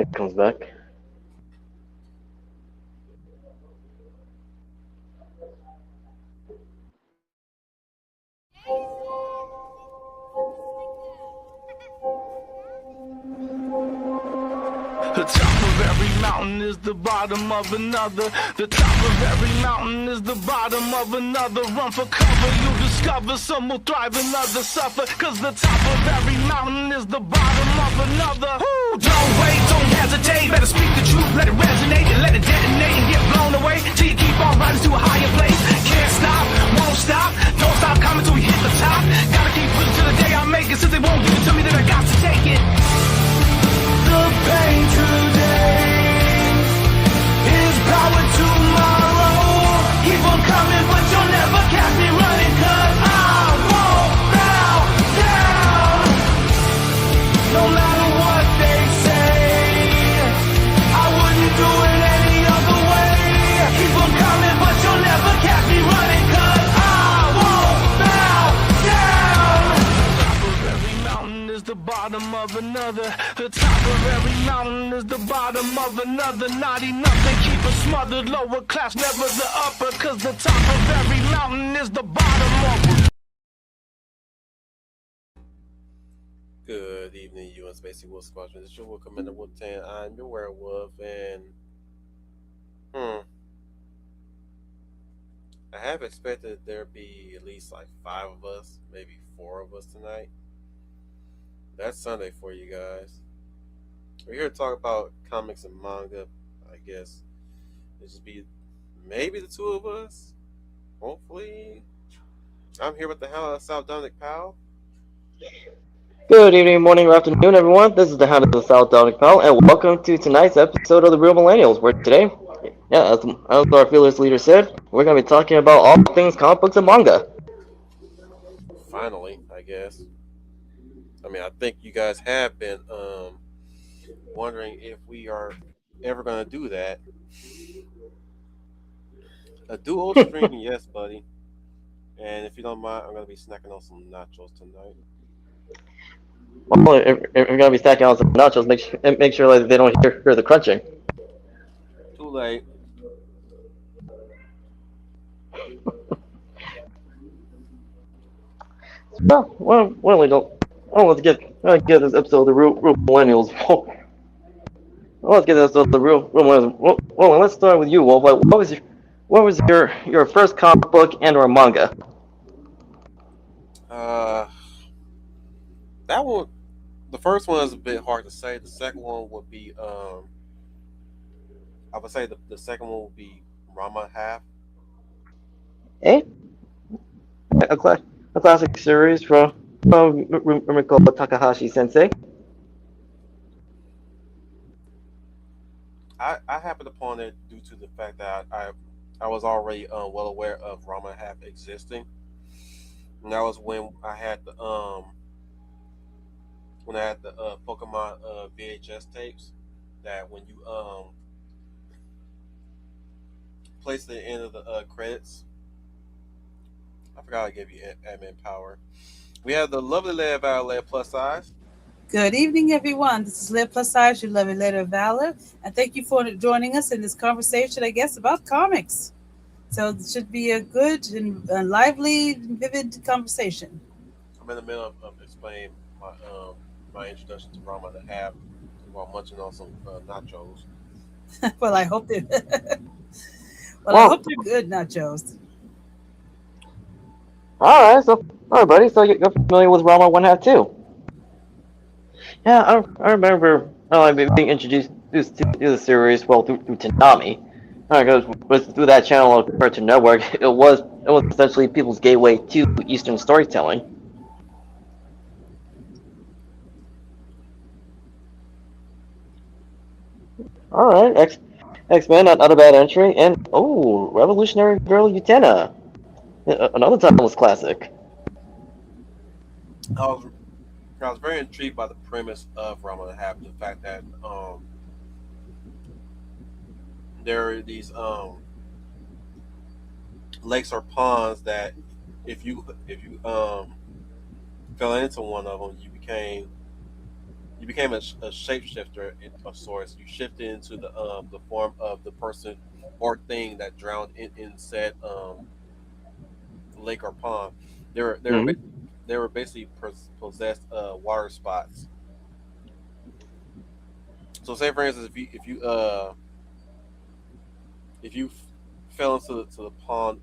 it comes back. The top of every mountain is the bottom of another. The top of every mountain is the bottom of another. Run for cover, you'll discover some will thrive and others suffer. Cause the top of every mountain is the bottom of another. Ooh, don't wait, don't hesitate. Better speak the truth, let it resonate and let it detonate and get blown away. Till you keep on rising to a higher place. Can't stop, won't stop, don't stop coming till we hit the top. Gotta keep pushing till the day I make it. Since they won't give it to me, then I got to take it. The pain today is power tomorrow. Keep on coming, but you'll never catch me running. Cause I won't bow down. No matter what they say, I wouldn't do it any other way. Keep on coming, but you'll never catch me running. Cause I won't bow down. The top of every mountain is the bottom of another. The top of every mountain is the bottom of another. Not enough, they keep us smothered. Lower class, never the upper. Cause the top of every mountain is the bottom of. Good evening, you and Spacey Wolf Squadron. This is your Wolf Commander Wolf-Tan. I'm your werewolf, and I have expected there be at least like 5 of us, maybe 4 of us tonight. That's Sunday for you guys. We're here to talk about comics and manga. I guess it just be maybe the 2 of us. Hopefully, I'm here with the Hound of the South, Dominic Powell. Good evening, morning, or afternoon, everyone. This is the Hound of the South, Dominic Powell, and welcome to tonight's episode of The Real Millennials, where today, as our fearless leader said, we're going to be talking about all things comic books and manga. Finally, I guess. I mean, I think you guys have been wondering if we are ever going to do that. A duo stream, yes, buddy. And if you don't mind, I'm going to be snacking on some nachos tonight. Well, if you're going to be stacking on some nachos, make sure that they don't hear the crunching. Too late. Let's get this episode of The Real Millennials. Let's get this episode of The Real Millennials. Well, let's start with you, Wolf. What was your first comic book and or manga? That one, the first one is a bit hard to say. The second one would be, I would say the second one would be Rama Half. Eh? A classic series from Rumiko Takahashi Sensei. I happened upon it due to the fact that I was already well aware of Rama Half existing, and that was when I had the Pokemon VHS tapes. That when you place the end of the credits, I forgot I gave you admin power. We have the lovely Leia Violet plus size. Good evening, everyone. This is Liv Plus Size, your lovely letter of valor, and thank you for joining us in this conversation, I guess, about comics. So it should be a good and lively, vivid conversation. I'm in the middle of explaining my introduction to Rama the Half while munching on some nachos. Well, I hope they. I hope they're good nachos. All right, buddy. So you're familiar with Rama 1/2 too? Yeah, I remember being introduced to the series through Toonami. Because through that channel of Cartoon Network, it was essentially people's gateway to Eastern storytelling. All right, X-Men, not a bad entry, and Revolutionary Girl Utena, another timeless classic. I was very intrigued by the premise of Rama the Half, the fact that there are these lakes or ponds that if you fell into one of them, you became You became a shapeshifter of sorts. You shifted into the form of the person or thing that drowned in said lake or pond. They were they were ba- Hmm. they were basically possessed water spots. So say for instance, if you fell into to the pond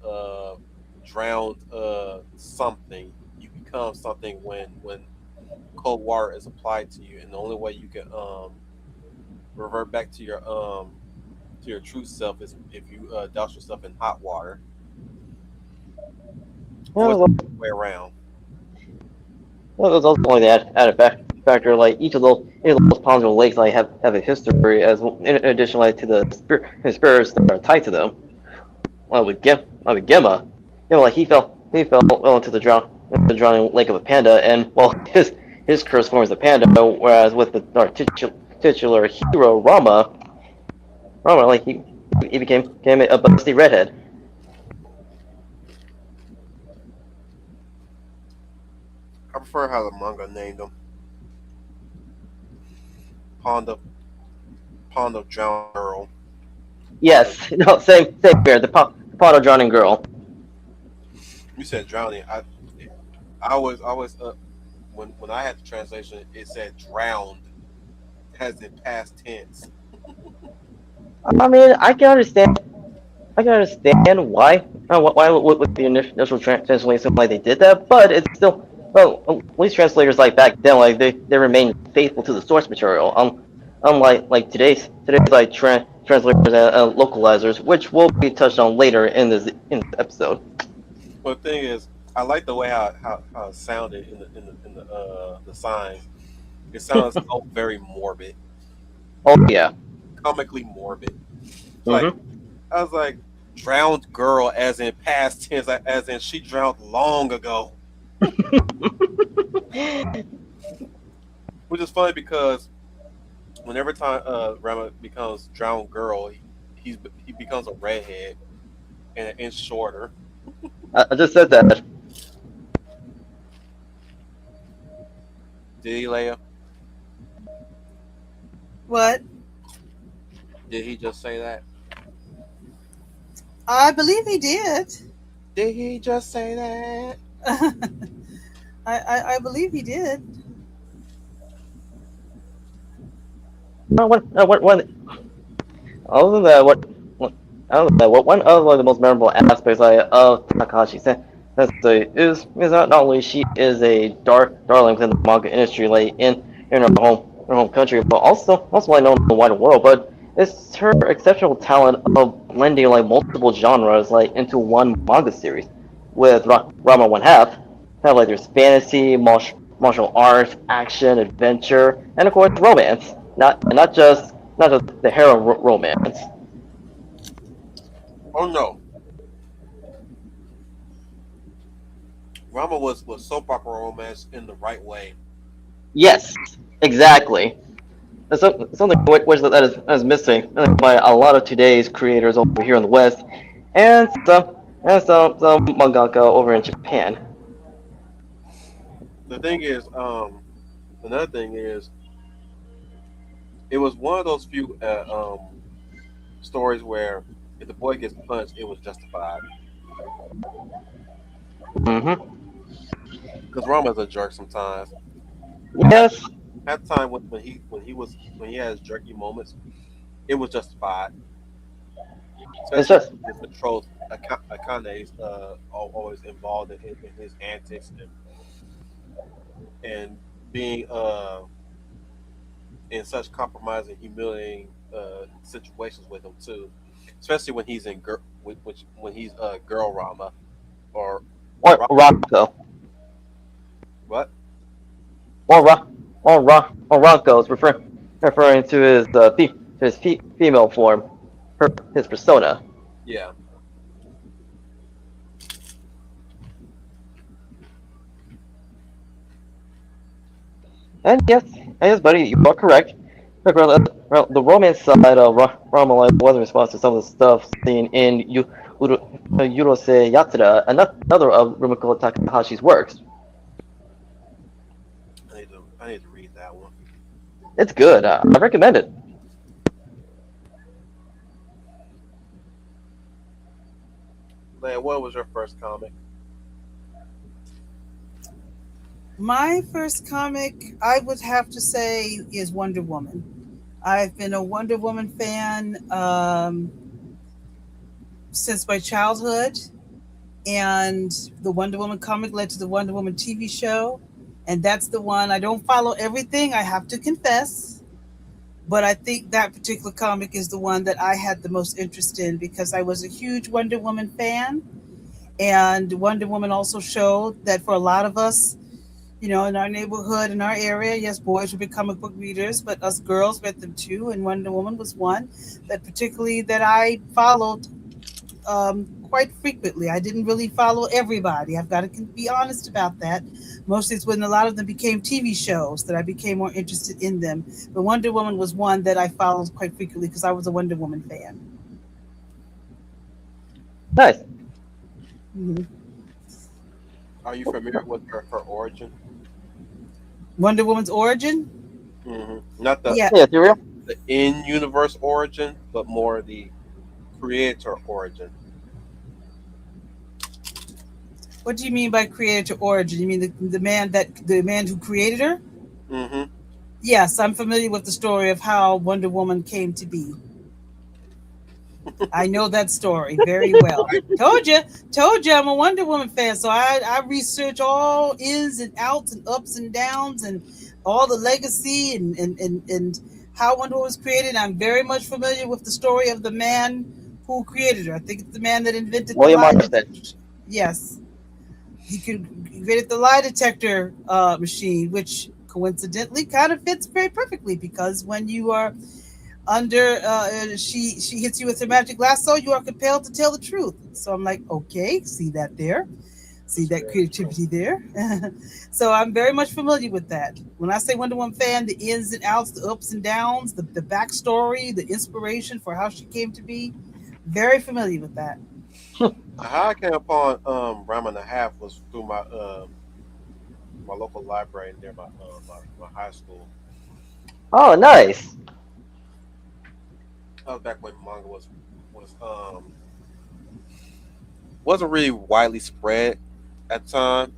drowned something, you become something when cold water is applied to you, and the only way you can revert back to your true self is if you douse yourself in hot water, Yeah, or it's well, the other way around. well, there's also like the added factor. Like each of those ponds or lakes like have a history as well, in addition like to the spirits that are tied to them. With Gemma, like he fell well into the drowning lake of a panda, and well his curse forms a panda, whereas with the our titular hero Rama like he became a busty redhead. I prefer how the manga named them Pond of Pond of Drowned Girl. Pond of Yes, no, same here. The pot of drowning girl. You said drowning. I always when I had the translation, it said drowned, as in past tense. I mean, I can understand why with the initial translation like they did that, but it's still well at least translators like back then like they remain faithful to the source material. Unlike like today's like translators and localizers, which will be touched on later in this episode. But the thing is, I like the way how it sounded in the signs. It sounds so very morbid, Oh yeah. comically morbid. It's like Hmm. I was like drowned girl, as in past tense, as in she drowned long ago. Which is funny because whenever time Rama becomes drowned girl, he becomes a redhead and an inch shorter. I just said that. Did he, Leia? What? Did he just say that? I believe he did. Did he just say that? I believe he did. What other than that, other than that, one of like, the most memorable aspects of Takashi Sensei is not only she is a darling within the manga industry, like in her home country, but also like known in the wider world. But it's her exceptional talent of blending like multiple genres like into one manga series. With Rama One Half, have like there's fantasy, martial arts, action, adventure, and of course romance. Not just the hero romance. Oh no, Rama was soap opera romance in the right way. Yes, exactly. That's something that is missing by a lot of today's creators over here in the West, and some mangaka over in Japan. The thing is, another thing is, it was one of those few stories where if the boy gets punched, it was justified. Hmm. Because Rama's a jerk sometimes. At Yes, at time when he has jerky moments, it was justified. it's Especially just when his patrols, Akane's always involved in his antics and being in such compromising, humiliating situations with him too. Especially when he's in when he's girl Rama or or Rama. Rocco What? or Rocco is referring to to his female form, his persona. Yeah. And yes, buddy, you are correct. Look, the romance side of Rama was in response to some of the stuff seen in Yurose Yatsura, another of Rumiko Takahashi's works. I need to read that one. It's good. I recommend it. Man, what was your first comic? My first comic, I would have to say, is Wonder Woman. I've been a Wonder Woman fan since my childhood, and the Wonder Woman comic led to the Wonder Woman TV show, and that's the one. I don't follow everything, I have to confess, but I think that particular comic is the one that I had the most interest in because I was a huge Wonder Woman fan, and Wonder Woman also showed that for a lot of us, in our neighborhood, in our area, yes, boys would be comic book readers, but us girls read them too, and Wonder Woman was one that particularly that I followed quite frequently. I didn't really follow everybody. I've got to be honest about that. Mostly it's when a lot of them became TV shows that I became more interested in them. But Wonder Woman was one that I followed quite frequently because I was a Wonder Woman fan. Nice. Mhm. Are you familiar with her origin? Wonder Woman's origin? Not Yeah. Yeah, Serial. the in universe origin, but more the creator origin. What do you mean by creator origin? You mean the man who created her? Mm-hmm. Yes, I'm familiar with the story of how Wonder Woman came to be. I know that story very well. Told you, I'm a Wonder Woman fan. So I research all ins and outs and ups and downs and all the legacy and how Wonder Woman was created. I'm very much familiar with the story of the man who created her. I think it's the man that invented the William lie. Marston. Yes, he created the lie detector machine, which coincidentally kind of fits very perfectly because when you are under she hits you with her magic lasso, you are compelled to tell the truth. So I'm like, okay, see that there, see That's that very true. creativity there. So I'm very much familiar with that. When I say Wonder Woman fan, the ins and outs, the ups and downs, the backstory, the inspiration for how she came to be, very familiar with that. How I came upon Ram and a Half was through my local library near my high school. Oh, nice. That was back when manga was wasn't really widely spread at the time.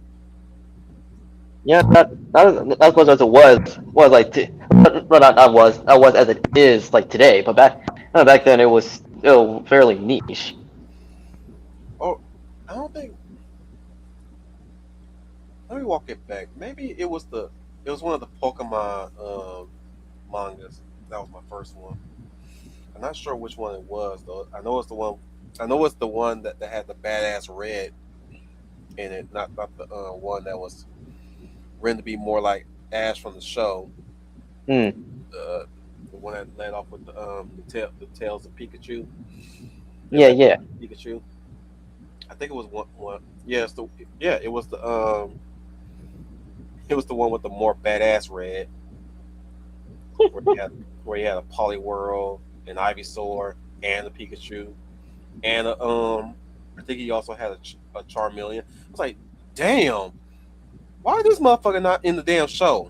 Yeah, not as much as it was like well, not was as it is like today, but back then it was still fairly niche. Oh, I don't think. Let me walk it back. Maybe it was one of the Pokemon mangas. That was my first one. I'm not sure which one it was though. I know it's the one. I know it's the one that had the badass red in it, not the one that was written to be more like Ash from the show. Hmm. The the one that led off with the tails of Pikachu. It Yeah, led yeah. with Pikachu. I think it was one. Yeah, it was the one with the more badass red where he had a Poliwhirl, an Ivysaur, and a Pikachu, and I think he also had a Charmeleon. I was like, damn, why is this motherfucker not in the damn show?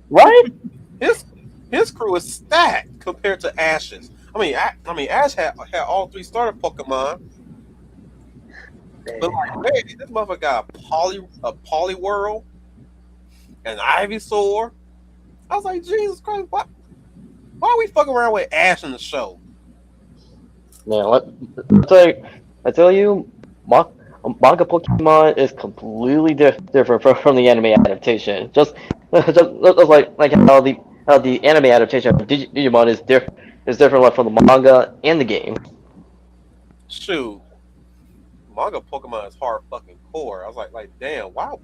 Right? His his crew is stacked compared to Ash's. I mean, Ash had all three starter Pokemon, but like, hey, this motherfucker got a Poliwhirl, an Ivysaur. I was like, Jesus Christ, why are we fucking around with Ash in the show? Yeah. I tell you, manga Pokemon is completely different from the anime adaptation. Just like how the anime adaptation of Digimon is different like, from the manga and the game. Shoot, manga Pokemon is hard fucking core. I was like, damn, why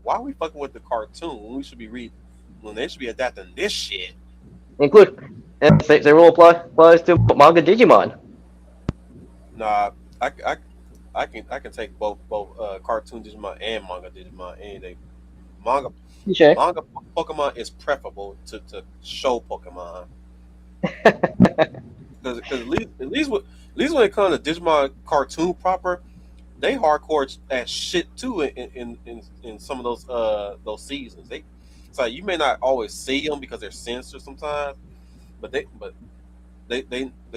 are we fucking with the cartoon when we should be reading when they should be adapting this shit? Include and same rule applies to manga Digimon. Nah, I, I can take both cartoon Digimon and manga Digimon any day. Manga Touche. manga Pokemon is preferable to show Pokemon because at least when it comes to Digimon cartoon proper, they hardcore as shit too in some of those seasons. It's like you may not always see them because they're censored sometimes, but they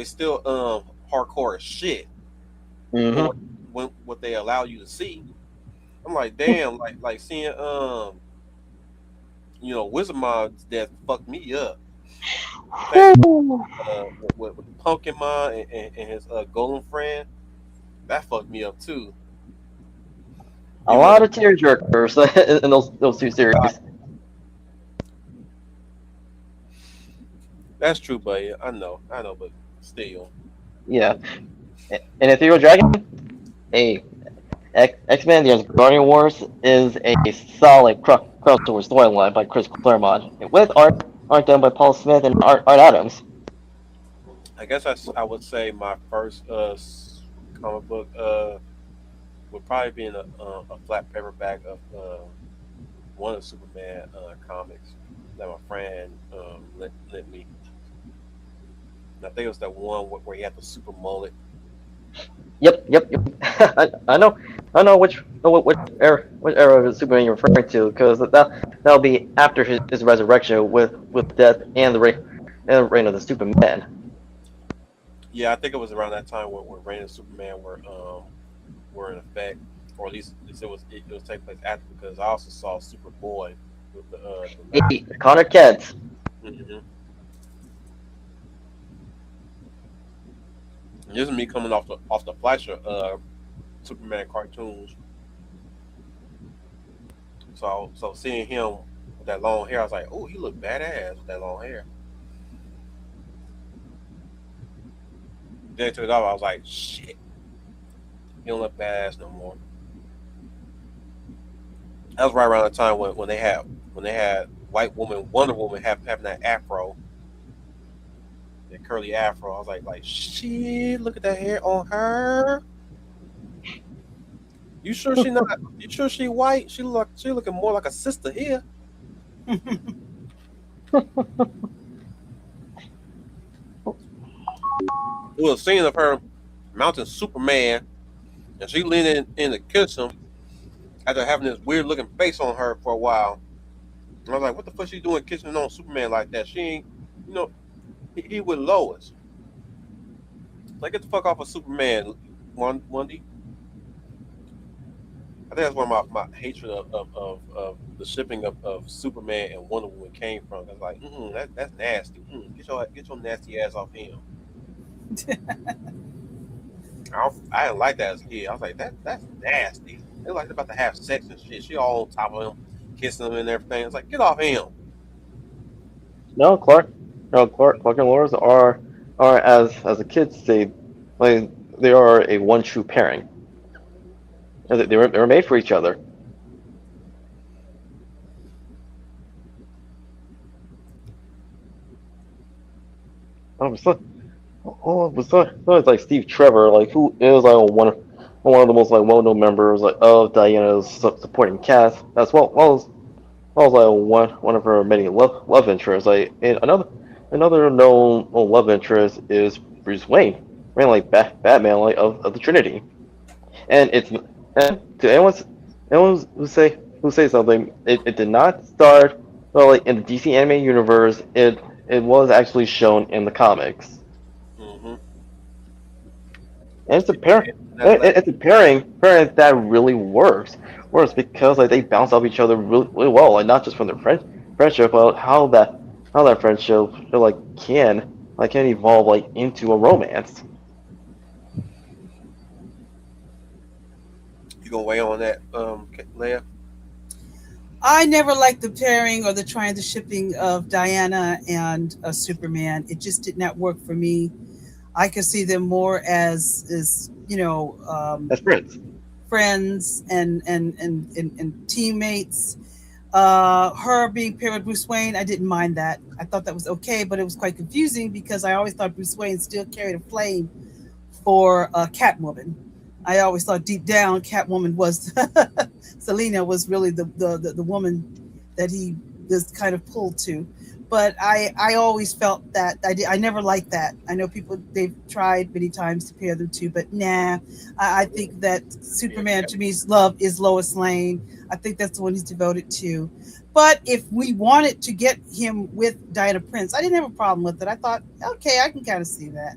still hardcore as shit for Hmm. what they allow you to see. I'm like, damn, like seeing Wizard Mod's death fucked me up. Same thing with Pumpkin Mon and his Golem friend. That fucked me up too. A Even though lot of tearjerkers in those two series. that's true, but yeah, I know, but still, Yeah. And Ethereal Dragon, hey, X-Men: The Guardian Wars is a solid crossover storyline by Chris Claremont, with art done by Paul Smith and Art Adams. I guess I would say my first comic book would probably be in a flat paperback of one of the Superman comics that my friend lent me. And I think it was that one where he had the super mullet. Yep. I know which era of Superman you're referring to, because that'll be after his resurrection with death and the reign of the Superman. Yeah, I think it was around that time where Reign of Superman were in effect, or at least it was taking place after, because I also saw Superboy with the Hey, mask. Connor Kent. Mm-hmm. And this is me coming off the Fleischer Superman cartoons. So seeing him with that long hair, I was like, oh, he looked badass with that long hair. Then it took it off, I was like, shit, he don't look badass no more. That was right around the time when they had White Woman, Wonder Woman having that afro, that curly afro. I was like shit, look at that hair on her. You sure she not? You sure she white? She looking more like a sister here. It was a scene of her mounting Superman, and she leaning in to kiss him after having this weird looking face on her for a while. And I was like, what the fuck she doing kissing on Superman like that? She ain't, you know, he with Lois. Like, get the fuck off of Superman, one D. I think that's where my hatred of the shipping of Superman and Wonder Woman came from. I was like, that's nasty. Get your nasty ass off him. I didn't like that as a kid. I was like, that's nasty. They like about to have sex and shit. She all on top of him, kissing him and everything. I was like, get off him. No, Clark and Lois are as the kids say, like they are a one true pairing. They were made for each other. So, so it's like Steve Trevor, like who is like one of the most like well-known members like of Diana's supporting cast, as well as like one of her many love interests. Like and another known love interest is Bruce Wayne, right? Like Batman, like of the Trinity. And it's and to anyone who say something, it did not start well like in the DC anime universe. It was actually shown in the comics. Mm-hmm. And it's a Yeah, pair. It's a pairing that really works because like they bounce off each other really well. Like not just from their friendship, but how that friendship like can evolve like into a romance. you gonna weigh on that, Leia? I never liked the pairing or the trying the shipping of Diana and Superman. It just did not work for me. I could see them more as As friends. friends and teammates. Her being paired with Bruce Wayne, I didn't mind that. I thought that was okay, but it was quite confusing because I always thought Bruce Wayne still carried a flame for Catwoman. I always thought deep down Catwoman was Selena was really the woman that he was kind of pulled to. But I always felt that I never liked that. I know people they've tried many times to pair them two, but nah. I think that Yeah, Superman to me's love is Lois Lane. I think that's the one he's devoted to. But if we wanted to get him with Diana Prince, I didn't have a problem with it. I thought, okay, I can kind of see that.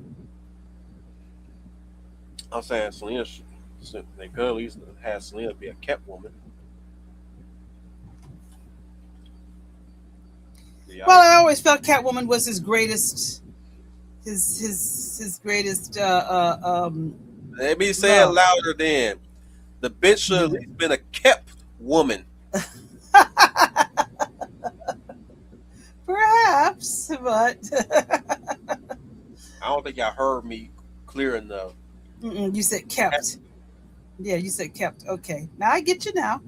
I'm saying Selena, they could at least have Selena be a kept woman. Yeah, Well, I always felt Catwoman was his greatest, his greatest let me say it love. louder. Then the bitch should at least been a kept woman. Perhaps, but I don't think y'all heard me clear enough. you said kept. Yeah, you said kept. Okay, now I get you now.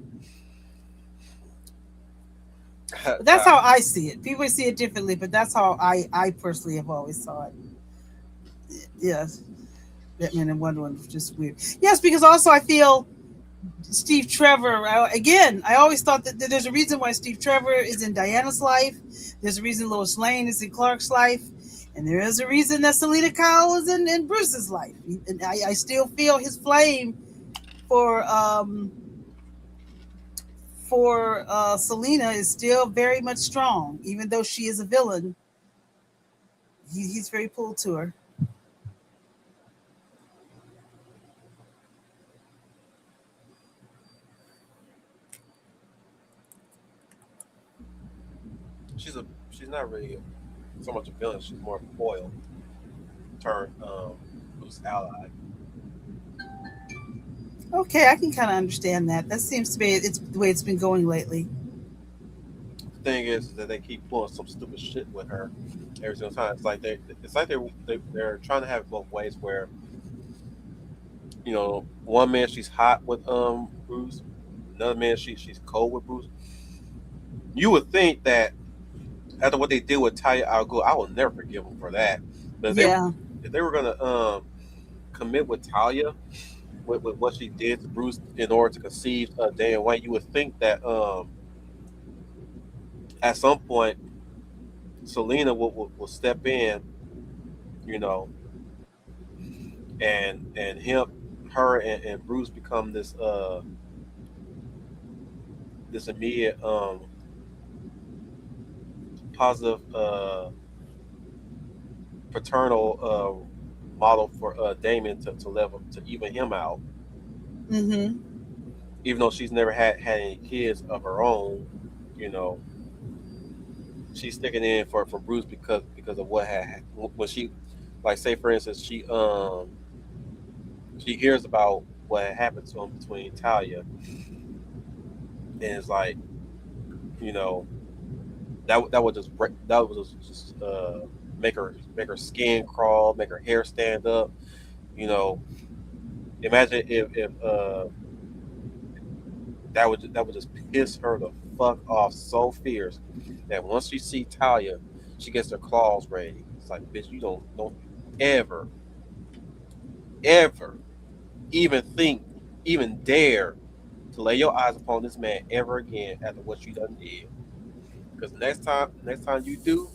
But that's how I see it. People see it differently, but that's how I personally have always saw it. Yes, Batman and Wonder Woman was just weird. Yes, because also I feel Steve Trevor. Again, I always thought that there's a reason why Steve Trevor is in Diana's life. There's a reason Lois Lane is in Clark's life. And there is a reason that Selena Kyle is in Bruce's life. And I still feel his flame for Selena is still very much strong, even though she is a villain. He's very pulled to her. She's not really so much a villain. She's more of a foil turned loose ally. Okay, I can kind of understand that. That seems to be it's the way it's been going lately. The thing is that they keep pulling some stupid shit with her every single time. It's like they're trying to have it both ways where one man she's hot with Bruce, another man she's cold with Bruce. You would think that after what they did with Talia al Ghul, I will never forgive them for that. But Yeah. if they were gonna commit with Talia with what she did to Bruce in order to conceive Dan White, you would think that at some point Selena will step in, you know, and her and Bruce become this immediate positive paternal model for Damon to level to even him out, Mm-hmm. even though she's never had any kids of her own. You know, she's sticking in for Bruce because of what had when she, like, say for instance, she hears about what had happened to him between Talia, and it's like, you know, that would just make her skin crawl, make her hair stand up. You know, imagine if that would just piss her the fuck off so fierce that once she see Talia, she gets her claws ready. It's like, bitch, you don't ever ever even think, even dare to lay your eyes upon this man ever again after what you done did. Because next time you do,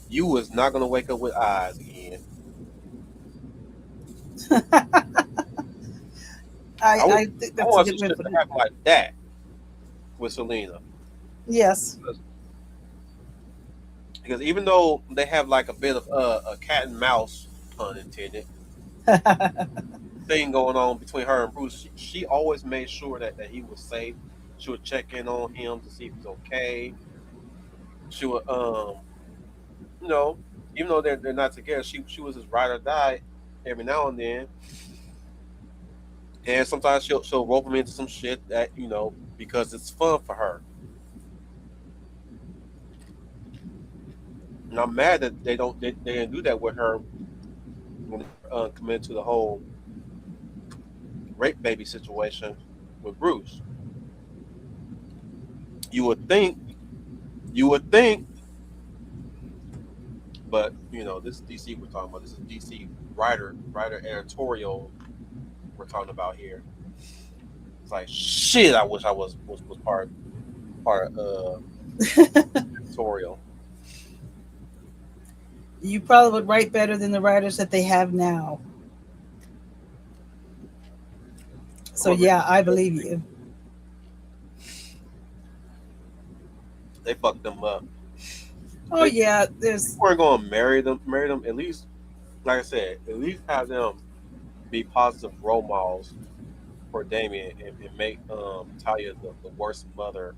you was not gonna wake up with eyes again. I think I that's a want good some way shit for to them. happen like that with Selena. Yes. Because even though they have like a bit of a cat and mouse, pun intended, thing going on between her and Bruce, she always made sure that he was safe. She would check in on him to see if he's okay. She would, you know, even though they're not together, she was his ride or die every now and then. And sometimes she'll rope him into some shit that, because it's fun for her. And I'm mad that they didn't do that with her when they committed to the whole rape baby situation with Bruce. You would think, you would think, but this is DC we're talking about. This is DC writer editorial we're talking about here. It's like, shit. I wish I was part of editorial. You probably would write better than the writers that they have now. I'm So gonna read yeah, I this. believe you. they fucked them up. Oh They yeah, there's weren't going to marry them. Marry them at least, like I said, at least have them be positive role models for Damien and make Talia the worst mother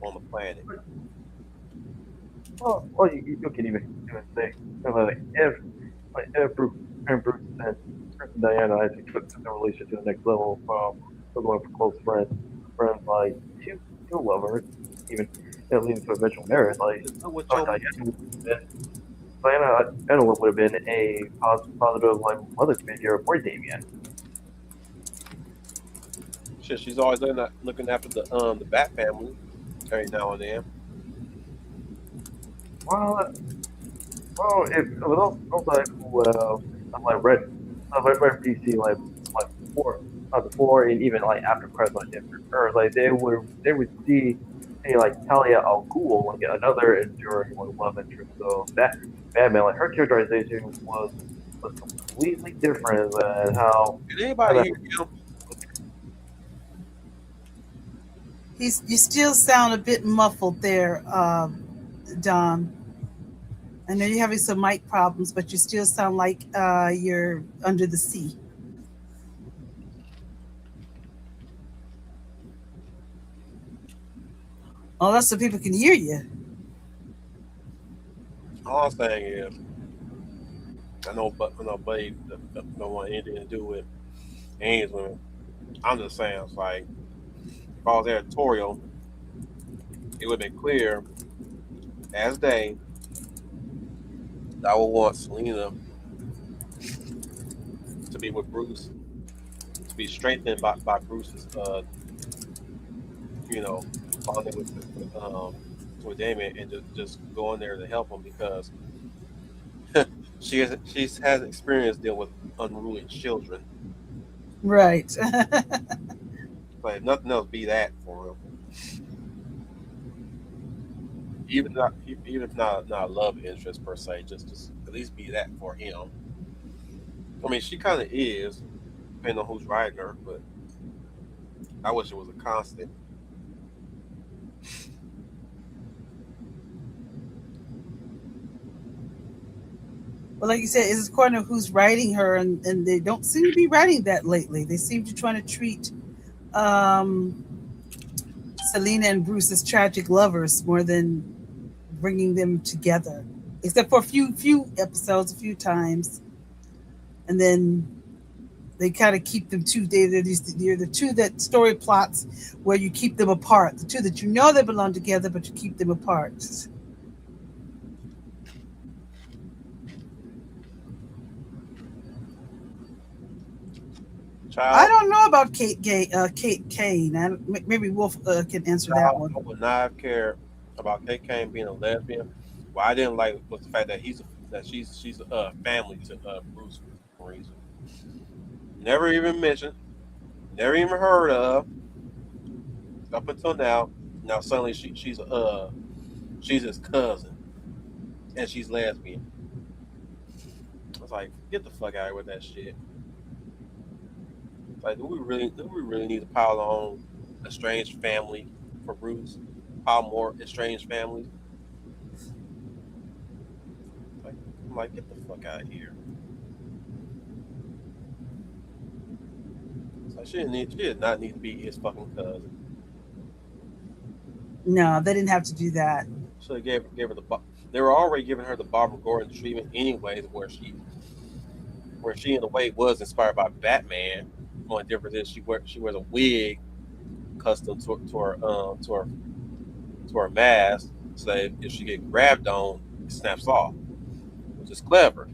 on the planet. Well, you can even say if Bruce and Diana actually took the relationship to the next level from going from close friends like she'll love her, even leading to eventual marriage. Like Just do what so your Diana would have been a positive like mother figure for Damien. shit. She's always looking after the Bat family every now and then. Well, if those I'm like red DC like before and even like after credits like Infinite Earth, like they would see like Talia al Ghul like another enduring like love interest. So that Batman like her characterization was completely different than how Did anybody that hear him? he's you still sound a bit muffled there, Don. I know you're having some mic problems, but you still sound like you're under the sea. Oh, that's so people can hear you. All I'm saying is, I know, Buddy don't want anything to do with Ames women. I'm just saying, it's like if I was editorial, it would have been clear as day that I would want Selena to be with Bruce, to be strengthened by Bruce's, you know, bonding with Damien, and just go in there to help him because she has experience dealing with unruly children. Right. But if nothing else, be that for him. Even if not a love interest per se, just at least be that for him. I mean, she kind of is, depending on who's writing her, but I wish it was a constant. Well, like you said, it's according to who's writing her, and they don't seem to be writing that lately. They seem to try to treat um, Selena and Bruce as tragic lovers more than bringing them together, except for a few episodes, a few times, and then they kind of keep them two. They're the two that story plots where you keep them apart. The two that you know they belong together, but you keep them apart. I Child, don't know about Kate Kane. Maybe Wolf can answer that child, one. I would not have cared about Kate Kane being a lesbian. What I didn't like was the fact that she's a family to Bruce for some reason. Never even mentioned, never even heard of up until now. Now suddenly she's his cousin and she's lesbian. I was like, get the fuck out of here with that shit. Like, do we really need to pile on estranged family for Bruce? Pile more estranged families? Like, I'm like, get the fuck out of here. It's like she did not need to be his fucking cousin. No, they didn't have to do that. Should have gave her they were already giving her the Barbara Gordon treatment anyways, where she in a way was inspired by Batman. Only difference is she wears a wig custom to her mask, so that if she get grabbed on, it snaps off, which is clever,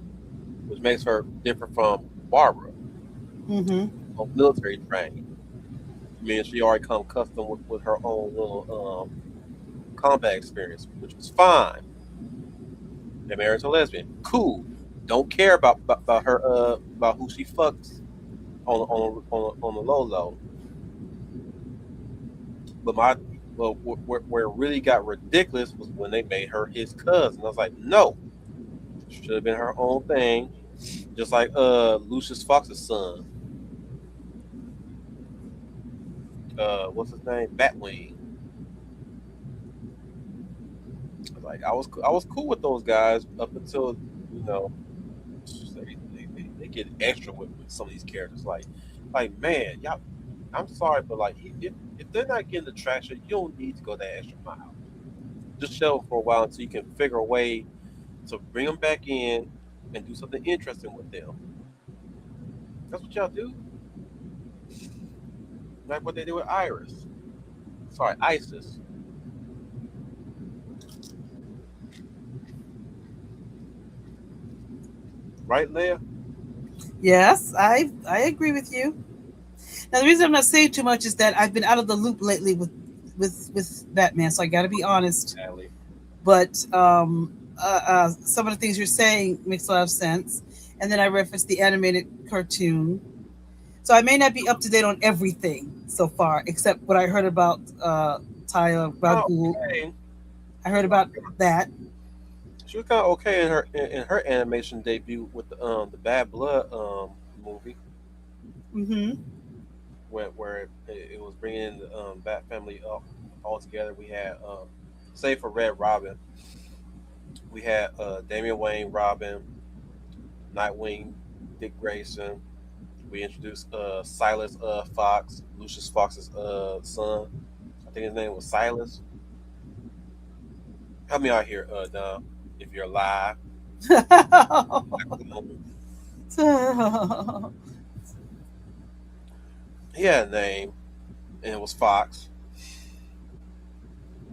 which makes her different from Barbara Mm-hmm. on military training. I mean, she already come custom with her own little combat experience, which was fine. They married a lesbian, cool. Don't care about her about who she fucks on the low low. But where it really got ridiculous was when they made her his cousin. I was like, no, should have been her own thing, just like Lucius Fox's son. What's his name? Batwing. Like I was cool with those guys up until you know they get extra with some of these characters. Like man, y'all. I'm sorry, but like if they're not getting the traction, you don't need to go that extra mile. Just show them for a while until you can figure a way to bring them back in and do something interesting with them. That's what y'all do. Like what they do with Iris. Sorry, Isis. Right, Leia? Yes, I agree with you. Now the reason I'm not saying too much is that I've been out of the loop lately with Batman, so I got to be honest. Allie. But some of the things you're saying makes a lot of sense. And then I referenced the animated cartoon, so I may not be up to date on everything so far, except what I heard about Taya Oh, Ragul. okay. I heard about that. She was kind of okay in her animation debut with the Bad Blood movie Mm-hmm. where it was bringing the Bat family up all together. We had save for Red Robin, we had Damian Wayne Robin, Nightwing, Dick Grayson. We introduced Silas Fox, Lucius Fox's son. I think his name was Silas. Help me out here, Dom, if you're alive. He had a name, and it was Fox,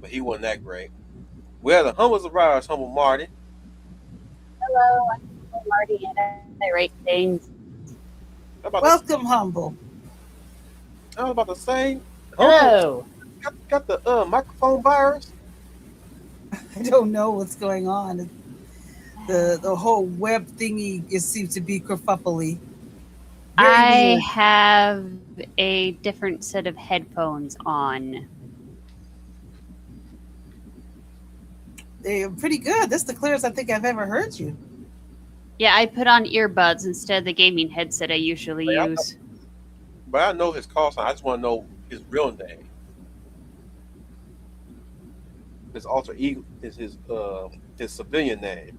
but he wasn't that great. Well, the humble survivors, humble Marty. Hello, I'm Marty and I write things. How about the Welcome, humble. I was about to say, humble Hello. got the microphone virus. I don't know what's going on. The whole web thingy seems to be kerfuffly. Very I weird. have a different set of headphones on. They're pretty good. That's the clearest I think I've ever heard you. Yeah, I put on earbuds instead of the gaming headset I usually Like, use. but I know his call sign. I just want to know his real name. His alter ego is his civilian name.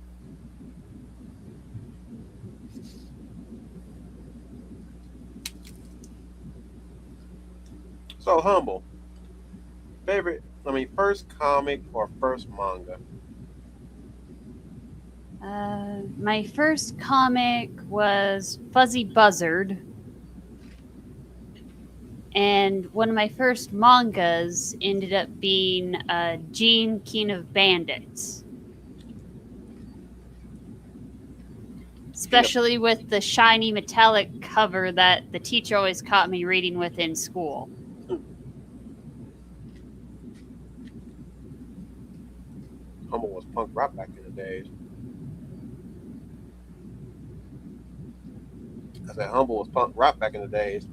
So humble. Favorite? I mean, first comic or first manga? My first comic was Fuzzy Buzzard, and one of my first mangas ended up being Gene King of Bandits. Especially with the shiny metallic cover that the teacher always caught me reading with in school. Humble was punk rock back in the days. I said humble was punk rock back in the days.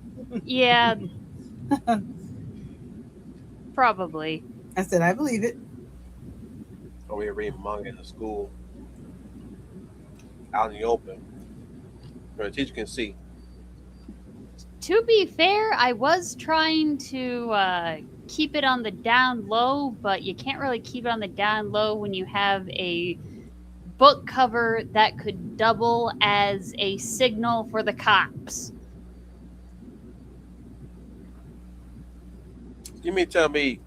Yeah, probably. I said, I believe it. Or we were reading manga in the school, out in the open, where the teacher can see. To be fair, I was trying to keep it on the down low, but you can't really keep it on the down low when you have a book cover that could double as a signal for the cops. You mean tell me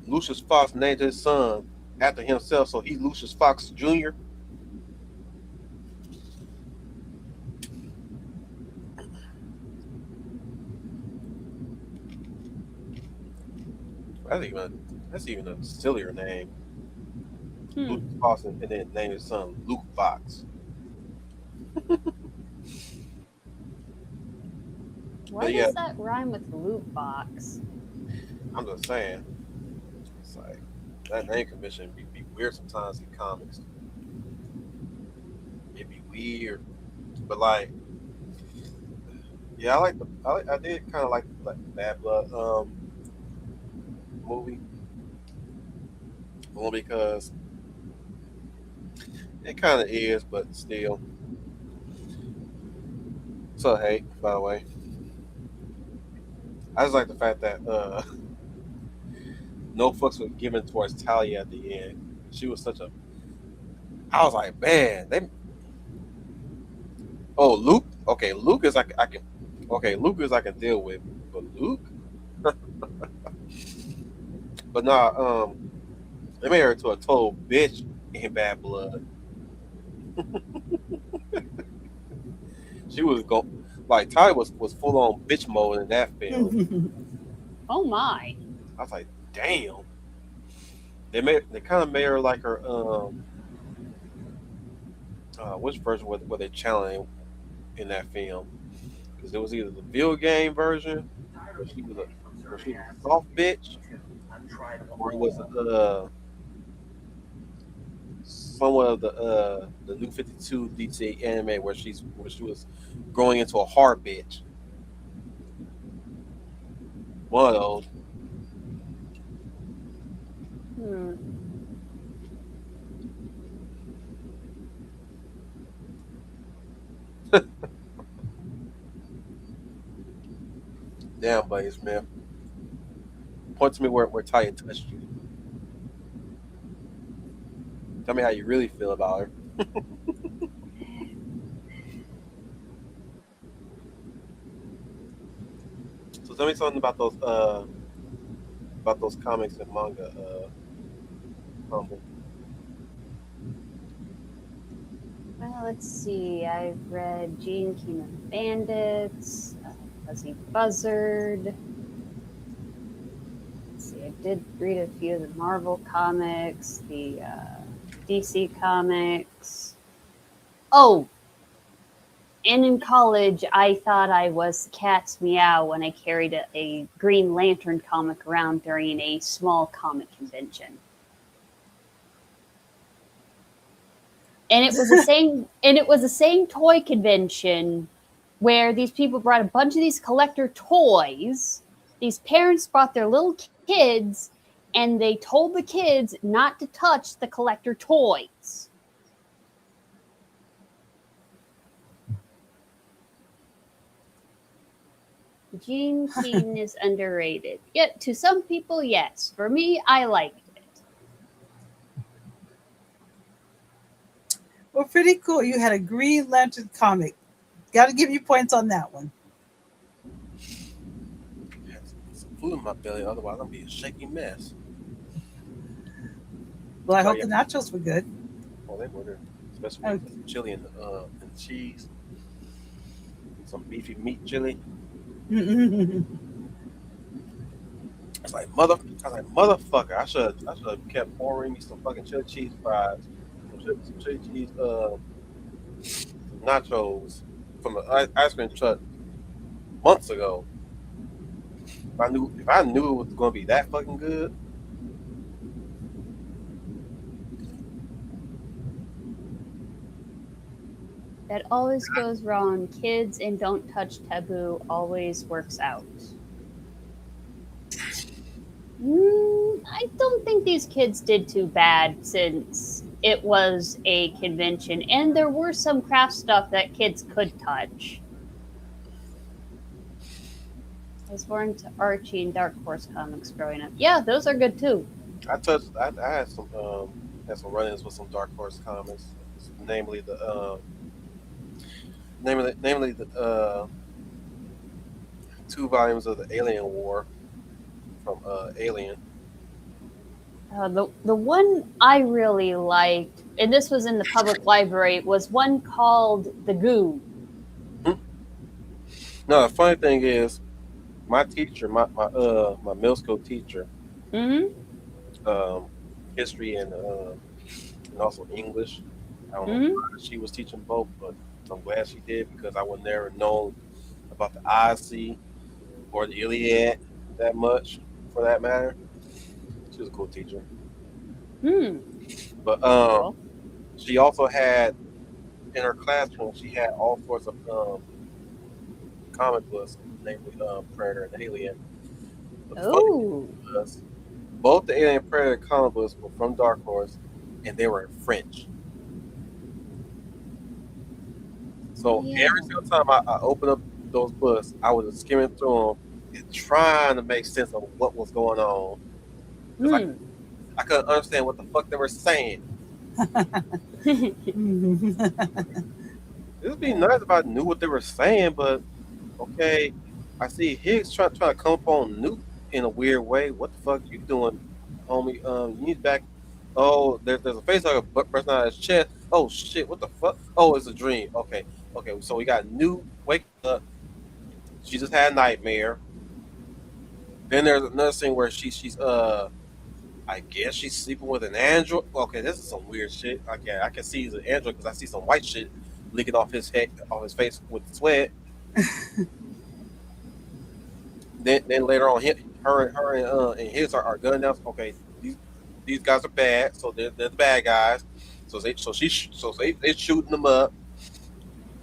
Lucius Fox named his son after himself, so he's Lucius Fox Jr.? That's even a sillier name. Lucius Fox and then name his son Luke Fox. Why But yeah, does that rhyme with loot box? I'm just saying. It's like that name convention be weird sometimes in comics. It be weird, but like, yeah, I did kind of like the Bad Blood movie, only because it kind of is, but still. So hey, by the way, I just like the fact that no fucks were given towards Talia at the end. She was such a. I was like, man, they. Oh, Luke. Okay, Lucas, I can. Okay, Lucas, I can deal with, but Luke. But nah, they made her to a total bitch in Bad Blood. She was go like Ty was full on bitch mode in that film. Oh my. I was like, damn. They kind of made her like her which version were they channeling in that film? Because it was either the video game version where she was a soft bitch, or it was somewhat of the new 52 DC anime where she was growing into a hard bitch. One of those. Hmm. Damn, buddies, man. Point to me where Taya touched you. Tell me how you really feel about her. So tell me something about those comics and manga. Humble. Well, let's see. I've read Gene King of Bandits, Fuzzy Buzzard. Let's see. I did read a few of the Marvel comics, the DC comics. Oh, and in college, I thought I was Cat's Meow when I carried a Green Lantern comic around during a small comic convention. And it was the same. And it was the same toy convention where these people brought a bunch of these collector toys. These parents brought their little kids, and they told the kids not to touch the collector toys. Gene Keaton is underrated. Yet to some people, yes. For me, I liked it. Well, pretty cool. You had a Green Lantern comic. Got to give you points on that one. I had some food in my belly, otherwise I'm gonna be a shaky mess. Well, I Oh hope yeah. the nachos were good. Oh, they were good. Especially Okay. with some chili and cheese. Some beefy meat chili. I was like, motherfucker, I should have kept pouring me some fucking chili cheese fries. Some chili cheese nachos from the ice cream truck months ago. If I knew it was gonna be that fucking good. That always goes wrong. Kids and don't touch taboo always works out. I don't think these kids did too bad since it was a convention and there were some craft stuff that kids could touch. I was more into Archie and Dark Horse comics growing up. Yeah, those are good too. I had some run-ins with some Dark Horse comics, namely the two volumes of the Alien War from Alien. The one I really liked, and this was in the public library, was one called The Goo. No, the funny thing is, my teacher, my middle school teacher, Mm-hmm. um, history and also English. I don't know Mm-hmm. why she was teaching both, but I'm glad she did because I would never know about the Odyssey or the Iliad that much, for that matter. She was a cool teacher, Hmm. but Cool. she also had in her classroom she had all sorts of comic books, namely Predator and Alien. But the funny Oh. thing was, both the Alien and Predator comic books were from Dark Horse, and they were in French. So Yeah. every single time I opened up those books, I was just skimming through them and trying to make sense of what was going on. 'Cause Hmm. I couldn't understand what the fuck they were saying. It would be nice if I knew what they were saying, but okay. I see Higgs trying to come up on Newt in a weird way. What the fuck you doing, homie? You need back. Oh, there's a face like a person out of his chest. Oh shit, what the fuck? Oh, it's a dream. Okay, okay. So we got Newt waking up. She just had a nightmare. Then there's another scene where she's I guess she's sleeping with an android. Okay, this is some weird shit. I can see he's an android because I see some white shit leaking off his head, off his face with sweat. Then later on, her and his are gunning down. Okay, these guys are bad, so they're the bad guys. They shooting them up.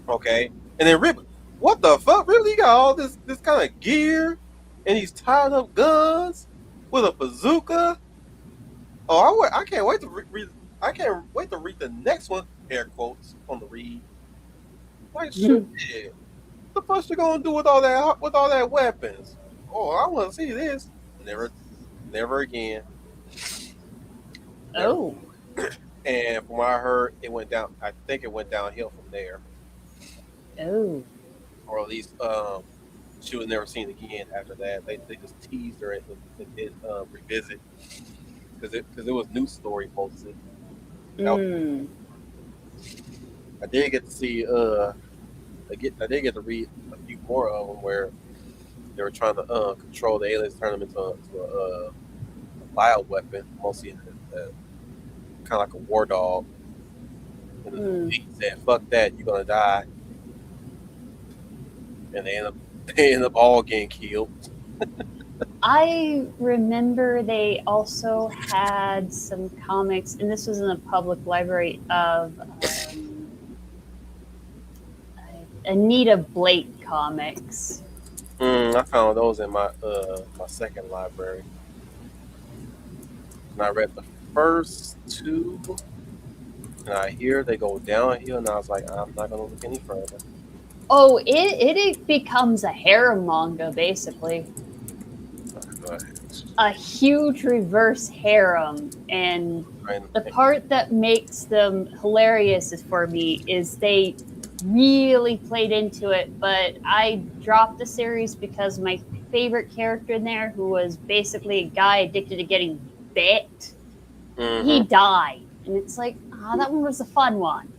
Okay, and then Ripley, what the fuck? Ripley got all this kind of gear, and he's tied up guns with a bazooka. Oh, I can't wait to read. I can't wait to read the next one. Air quotes on the read. Like shit. What the fuck you gonna do with all that weapons? Oh, I want to see this. Never again. Never. Oh. And from what I heard, it went down. I think it went downhill from there, Oh. or at least she was never seen again after that. They just teased her and did revisit because it was news story mostly. Mm. I did get to see I did get to read a few more of them where they were trying to control the aliens, turn them into a bioweapon, mostly kind of like a war dog. And he said, "Fuck that, you're gonna die," and they end up all getting killed. I remember they also had some comics, and this was in the public library of Anita Blake comics. I found those in my second library, and I read the first two, and I hear they go downhill, and I was like, I'm not gonna look any further. Oh, it becomes a harem manga basically. A huge reverse harem, and the part that makes them hilarious is for me is they really played into it, but I dropped the series because my favorite character in there, who was basically a guy addicted to getting bit, he died, and it's like, that one was a fun one.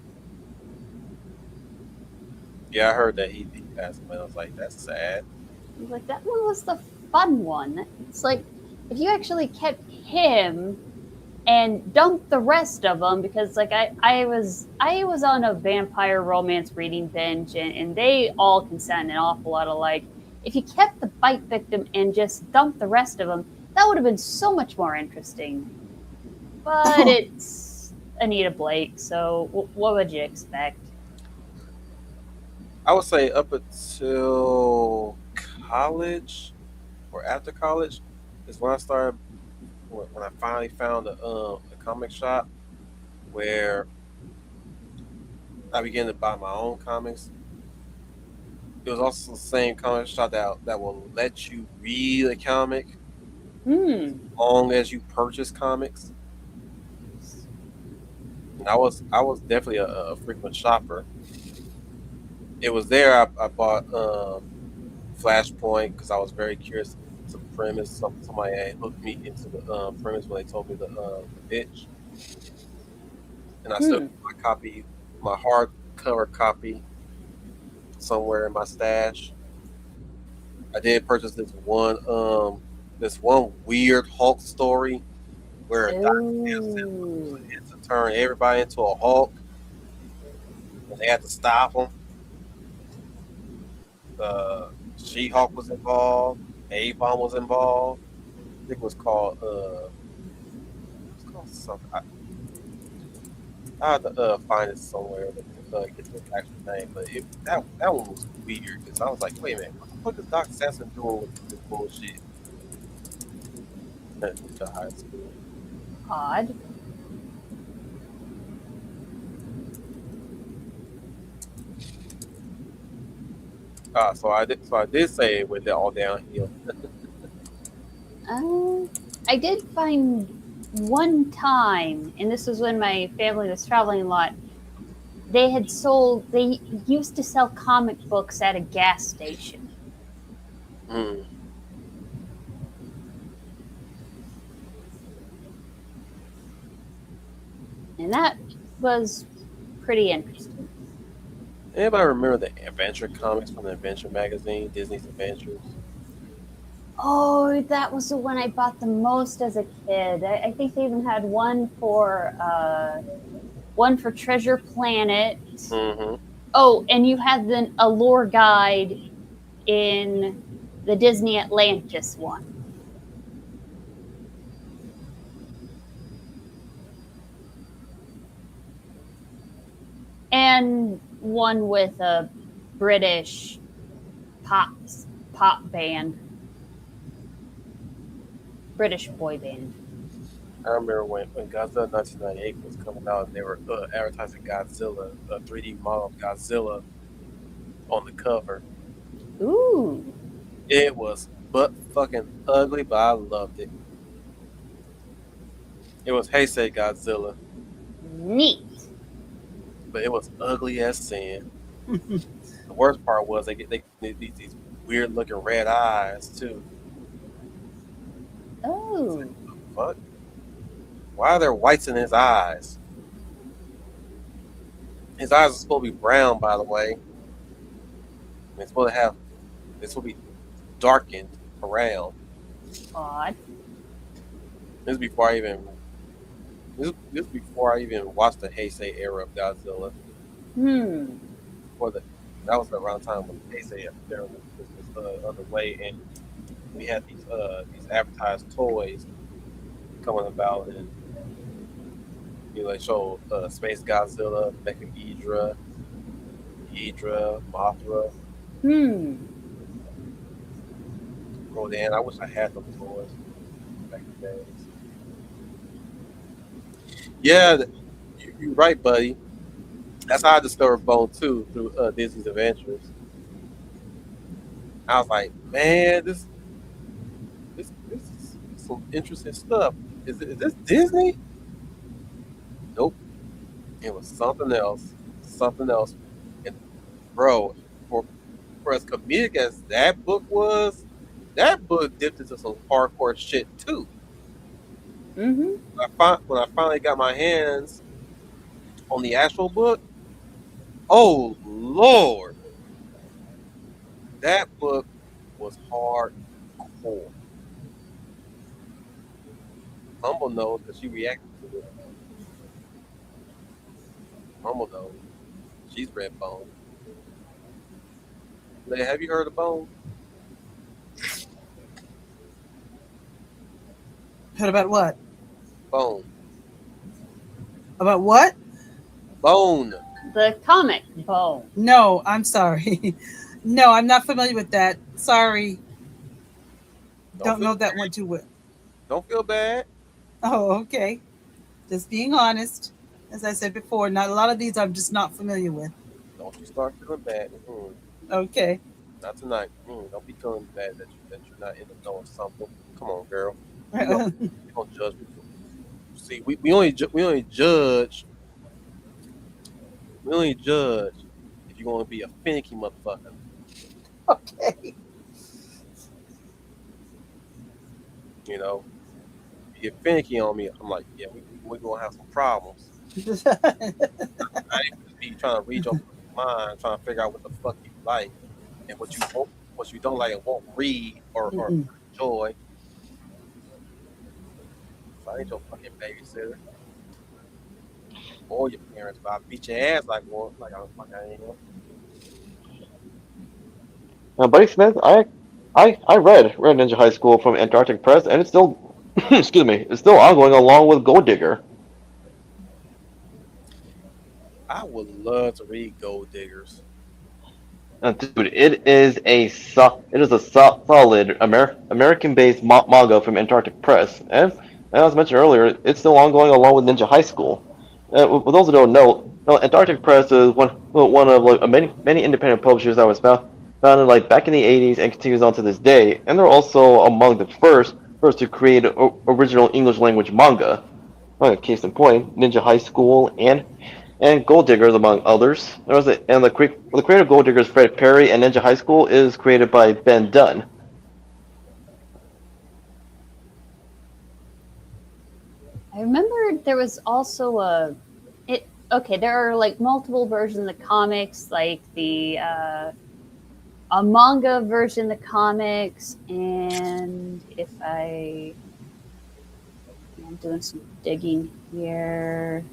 Yeah, I heard that he passed away. I was like, that's sad. I was like, that one was the fun one. It's like, if you actually kept him and dumped the rest of them, because like I was on a vampire romance reading binge, and they all can sound an awful lot alike. If you kept the bite victim and just dumped the rest of them, that would have been so much more interesting. But it's Anita Blake, so what would you expect? I would say up until college or after college is when I finally found a comic shop where I began to buy my own comics. It was also the same comic shop that will let you read a comic as long as you purchase comics. And I was definitely a frequent shopper. It was there I bought Flashpoint because I was very curious to the premise. Somebody had hooked me into the premise when they told me the pitch, and I still got my hardcover copy, somewhere in my stash. I did purchase this one weird Hulk story where Dr. Manson had to turn everybody into a Hulk, and they had to stop him. She-Hulk was involved. Avon was involved. I think it was called something. I have to find it somewhere to get the actual name. But that one was weird because I was like, wait a minute, what is Dr. Samson doing with this bullshit? To high school. Odd. So I did say it went all downhill. I did find one time, and this was when my family was traveling a lot, they used to sell comic books at a gas station. Mm. And that was pretty interesting. Anybody remember the adventure comics from the Adventure magazine, Disney's Adventures? Oh, that was the one I bought the most as a kid. I think they even had one for Treasure Planet. Mm-hmm. Oh, and you had a lore guide in the Disney Atlantis one. And one with a British pop band, British boy band. I remember when Godzilla 1998 was coming out, and they were advertising Godzilla, a 3D model of Godzilla on the cover. Ooh, It was butt fucking ugly, but I loved it. It was Heisei Godzilla, neat. but it was ugly as sin. The worst part was they get these weird looking red eyes too. Oh, Fuck. Why are there whites in his eyes? His eyes are supposed to be brown, by the way. It's supposed to have. It's supposed to be darkened around. odd. This is before I even. This is before I even watched the Heisei era of Godzilla. Before that was around the time when Heisei era was underway, and we had these advertised toys coming about, and they show Space Godzilla, Mecha Ghidra, Mothra. Oh, man, I wish I had those toys back in the days. Yeah, you're right, buddy. That's how I discovered Bone 2 through Disney's Adventures. I was like, man, this is some interesting stuff. Is this Disney? Nope. It was something else. Something else. And bro, for as comedic as that book was, that book dipped into some hardcore shit too. Mm-hmm. When I finally got my hands on the actual book, oh Lord, that book was hardcore. Humble knows because she reacted to it. Humble knows. She's read Bone. Leia, have you heard of Bone? Heard about what? Bone. About what? Bone. The comic Bone. No, I'm sorry. No, I'm not familiar with that. Sorry. Don't know that one too well. Don't feel bad. Oh, okay. Just being honest. As I said before, not a lot of these I'm just not familiar with. Don't you start feeling bad. Okay. Not tonight. Don't be feeling bad that you're not in the know of something. Come on, girl. You don't judge people. See, we only judge if you're going to be a finicky motherfucker. Okay. You know, if you get finicky on me, I'm like, yeah, we're going to have some problems. I ain't just be trying to read your mind, trying to figure out what the fuck you like and what you don't like and won't read or enjoy. So I ain't your fucking babysitter. Or your parents, but I beat your ass like one, like I am. Buddy Smith, I read Red Ninja High School from Antarctic Press, and it's still, excuse me, it's still ongoing along with Gold Digger. I would love to read Gold Diggers. Dude, it is a solid American-based manga from Antarctic Press, and as mentioned earlier, it's still ongoing along with Ninja High School. For those who don't know, Antarctic Press is one of like many independent publishers that was founded like back in the 80s and continues on to this day, and they're also among the first first to create original English language manga. Case in point, Ninja High School and Gold Diggers, among others. The creator of Gold Diggers, Fred Perry, and Ninja High School is created by Ben Dunn. I remember there was also it. Okay, there are like multiple versions of the comics, like the a manga version of the comics, and if I'm doing some digging here.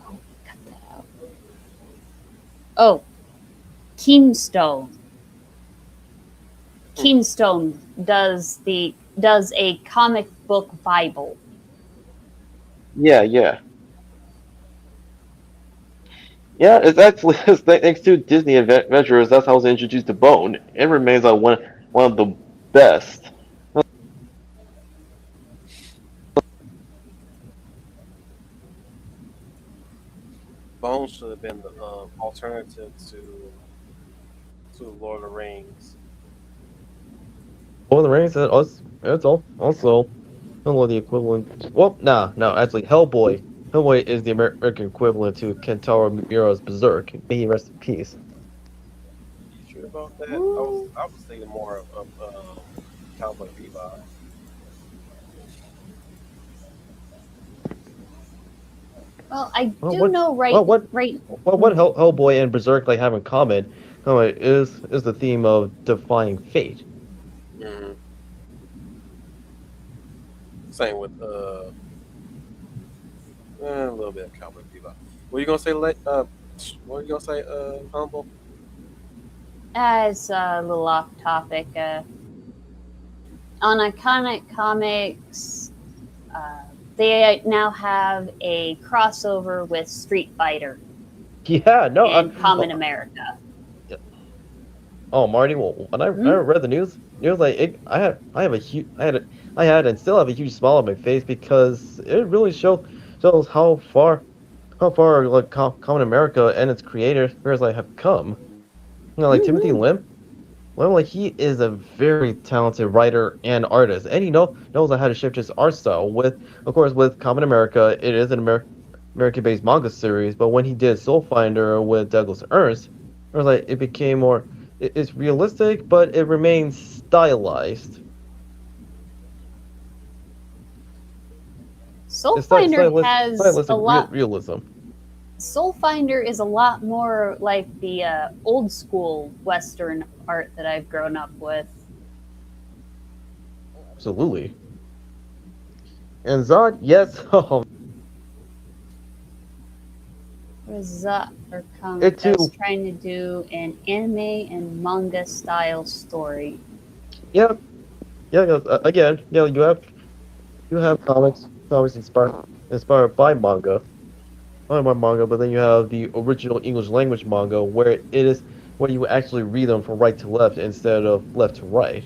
Oh, cut that out. Oh, Keystone. Keystone does a comic book Bible. Yeah, yeah. Yeah, it's actually thanks to Disney Adventures. That's how I was introduced to Bone. It remains like one of the best. Bones should have been the alternative to Lord of the Rings. Lord of the Rings, it's also the equivalent. Well, no, actually, Hellboy. Hellboy is the American equivalent to Kentaro Miura's Berserk. May he rest in peace. You sure about that? Ooh. I was thinking more of Cowboy Bebop. Well, I Well, do know what Hellboy and Berserk like have in common? Is the theme of defying fate. Mm-hmm. Same with a little bit of Cowboy Bebop. What are you gonna say? What are you gonna say? Humble. as a little off topic. On Iconic Comics, uh, they now have a crossover with Street Fighter Yeah, no. and Common America. Oh, Marty. Well, when I read the news like I had and still have a huge smile on my face because it really shows how far like Common America and its creators like have come. Like Timothy Mm-hmm. Lim. Well, like he is a very talented writer and artist, and he knows how to shift his art style. Of course, with Common America, it is an American-based manga series. But when he did Soul Finder with Douglas Ernst, it was like it became more. It's realistic, but it remains stylized. Soul It's Finder has a stylistic lot. realism. Soul Finder is a lot more like the old school Western art that I've grown up with. Absolutely. And Zod, yes, Was that for it comic? I was too. trying to do an anime and manga style story. Yeah, yeah. Again, you have comics inspired by manga, but then you have the original English language manga where you actually read them from right to left instead of left to right.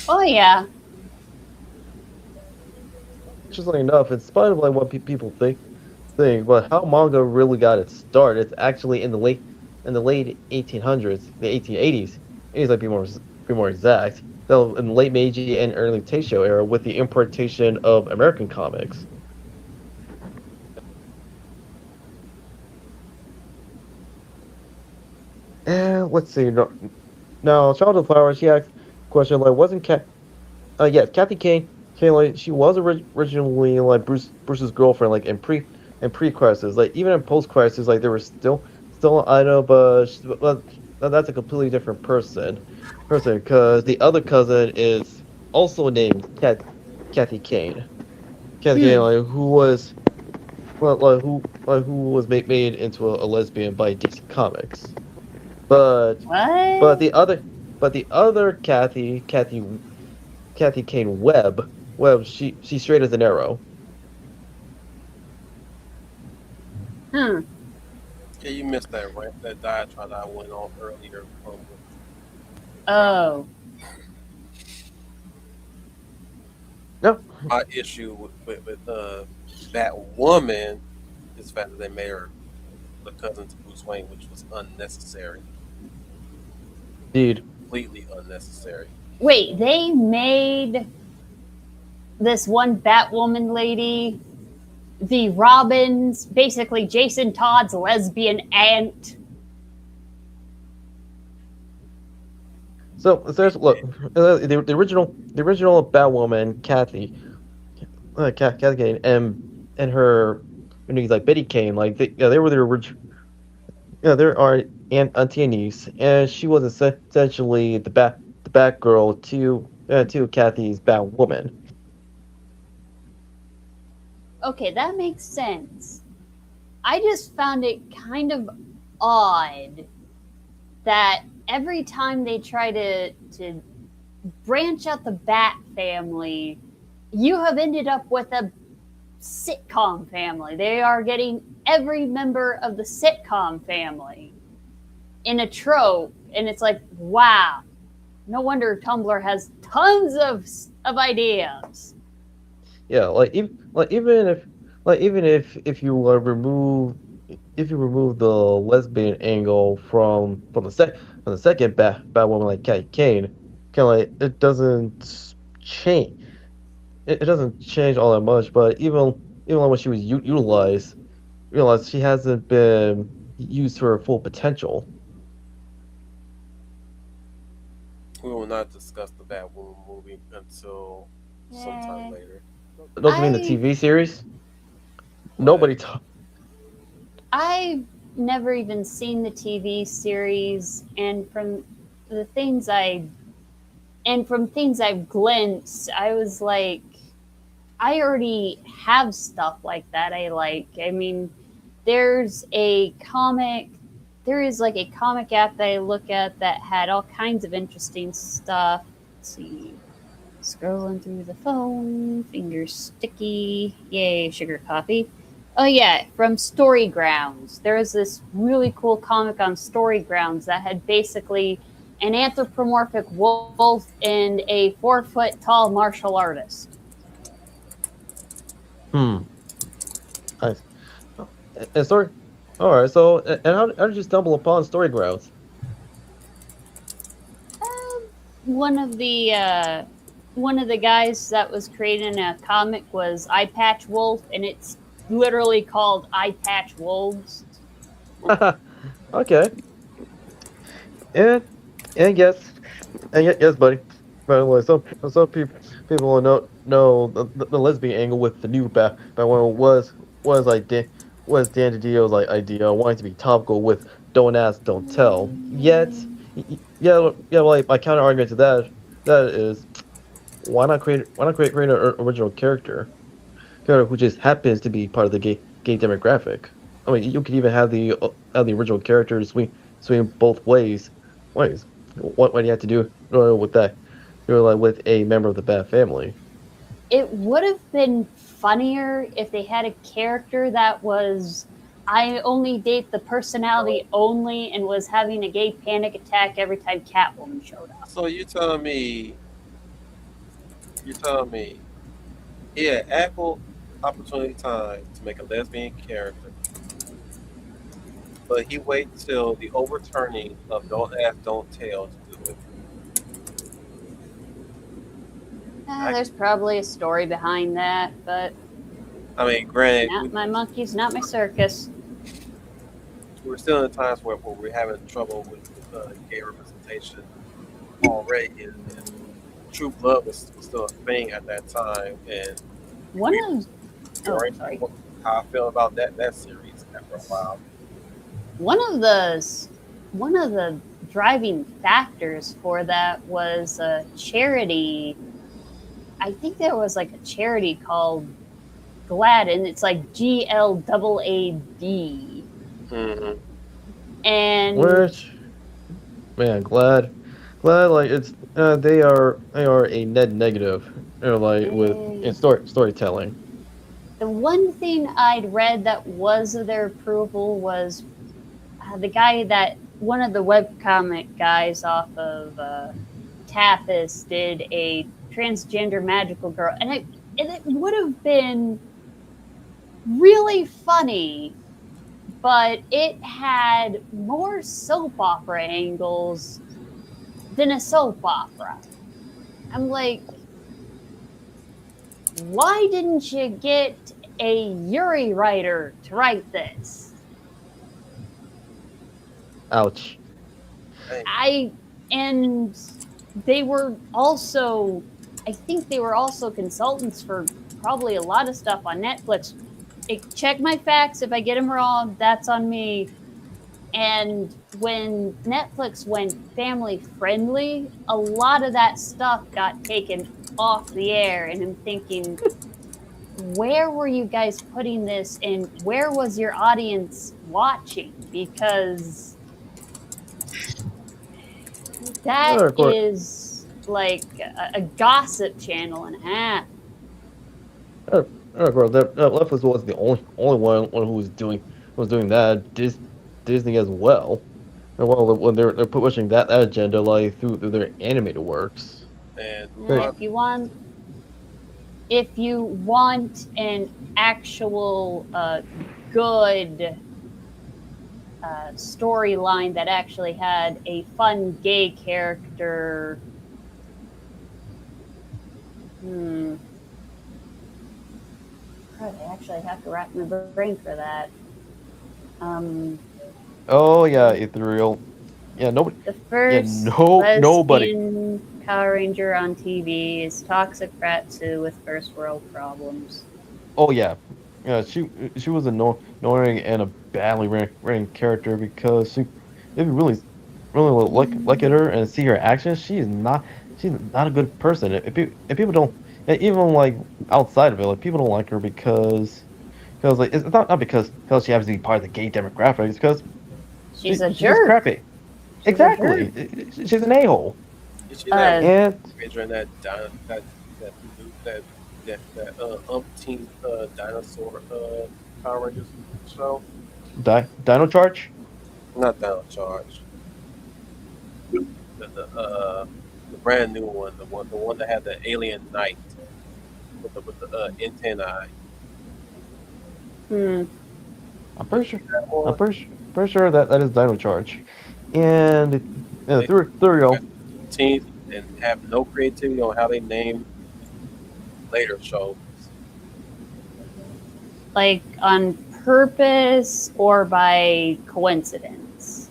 Oh yeah. Interestingly enough, in spite of like what people think, but how manga really got its start, it's actually in the late 1800s, the 1880s. It is like be more exact. So in the late Meiji and early Taisho era, with the importation of American comics. And let's see. No, now, Child of Flowers, she asked a question like, wasn't Cat? Yes, Kathy Kane, like she was originally like Bruce's girlfriend, like in pre crisis, like even in post crisis, like they were still Ida, but that's a completely different person, because the other cousin is also named Kathy Kane. Kathy Kane, Hmm. like who was well, who was made into a lesbian by DC Comics, but but What? the other but the other Kathy Kane Webb, she's straight as an arrow. Hmm. Yeah, you missed that rant, that diatribe I went on earlier. Oh. No, My issue with that woman is the fact that they made her the cousin to Bruce Wayne, which was unnecessary. indeed. completely unnecessary. Wait, they made this one Batwoman lady the Robin's, basically Jason Todd's lesbian aunt. So there's look the original Batwoman, Kathy Kane, and her like Betty Kane, like they were the original. There are auntie and niece, and she was essentially the Batgirl to Kathy's Batwoman. Okay, that makes sense. I just found it kind of odd that every time they try to branch out the Bat family, you have ended up with a sitcom family. They are getting every member of the sitcom family in a trope, and it's like, wow, no wonder Tumblr has tons of ideas. Yeah, even if you remove the lesbian angle from the second Batwoman, like Cathy Kane, kind of like it doesn't change. It doesn't change all that much, but even when she was utilized, realized she hasn't been used to her full potential. We will not discuss the Batwoman movie until sometime Eh, later. Don't you mean the I TV series? But Nobody talk. I've never even seen the TV series, and the things I from things I've glimpsed, I was like, I already have stuff like that I like. I mean, there's a comic, there is like a comic app that I look at that had all kinds of interesting stuff. Let's see, scrolling through the phone, fingers sticky. Yay, sugar coffee. Oh yeah, from Story Grounds. There was this really cool comic on Story Grounds that had basically an anthropomorphic wolf and a 4 foot tall martial artist. Hmm. Nice. And story. All right. So, and how did you stumble upon Story Grounds? Um, one of the one of the guys that was creating a comic was Eye Patch Wolf, and it's literally called Eye Patch Wolves. Okay. And and yes, yes, buddy. By the way, some people will know the lesbian angle with the new Batwoman was like was Dan DiDio's like idea, wanting to be topical with don't ask, don't tell. Yet, yeah. Well, like my counter argument to that is create an original character who just happens to be part of the gay demographic. I mean, you could even have the original character swing both ways. What do you have to do with that? Like with a member of the Bat family. It would have been funnier if they had a character that was I only date the personality only and was having a gay panic attack every time Catwoman showed up. so you're telling me he had ample opportunity time to make a lesbian character, but he waited till the overturning of Don't Ask, Don't Tell to do it. I, There's probably a story behind that, but I mean, granted, not my monkeys, not my circus. we're still in times where we're having trouble with gay representation already, and True Blood was still a thing at that time, and One we of already sorry. know how I feel about that series after a while. One of the one of the driving factors for that was a charity. I think there was like a charity called GLAD, and it's like GLAAD. Mm-hmm. And Which man, glad like it's they are a net negative. Like with in storytelling. the one thing I'd read that was of their approval was the guy that one of the webcomic guys off of Tapas did a transgender magical girl, and it would have been really funny, but it had more soap opera angles than a soap opera. I'm like, why didn't you get a Yuri writer to write this? Ouch. And they were also, I think they were also consultants for probably a lot of stuff on Netflix. Check my facts. If I get them wrong, that's on me. And when Netflix went family friendly, a lot of that stuff got taken off the air. And I'm thinking, where were you guys putting this and where was your audience watching? Because that is like a gossip channel and a half. Of course, Netflix was the only one who was doing that. Disney as well. Well, when they're pushing that agenda like through their animated works. And if you want an actual good storyline that actually had a fun gay character, I actually have to rack my brain for that. Oh yeah, Ethereal. Yeah, nobody. The first nobody. Power Ranger on TV is Toxic Ratsu with first world problems. Oh yeah, she was annoying and a badly written character because if you really look at her and see her actions, she's not a good person. If people don't, even like outside of it, like people don't like her because like it's not because she happens to be part of the gay demographic. It's because she's a jerk. She's crappy. Exactly. She's an a-hole. Is she that and Ranger in that umpteen dinosaur Power Rangers show? Dino Charge? Not Dino Charge. The brand new one, the one that had the alien knight with the antennae. I'm pretty sure that is Dino Charge, and through teams and have no creativity on how they name later shows. Like on purpose or by coincidence?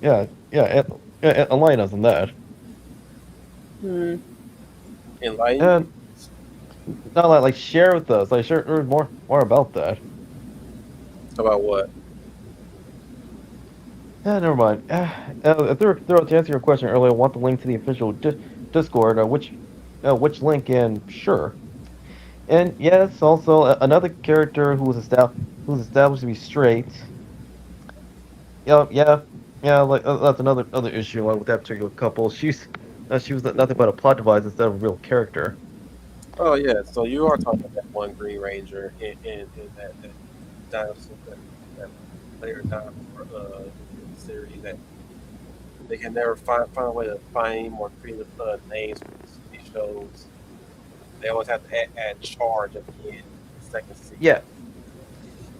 Enlighten us on that. Enlighten? And not like share with us, like share more about that. About what? Never mind. To answer your question earlier, I want the link to the official Discord, which link, and sure. And yes, also another character who's established to be straight. Yeah. Like that's another issue with that particular couple. She was nothing but a plot device instead of a real character. Oh yeah, so you are talking about that one Green Ranger in that dinosaur, that later dinosaur series that they can never find a way to find any more creative names for these shows. They always have to add charge at the end, the second season. Yeah.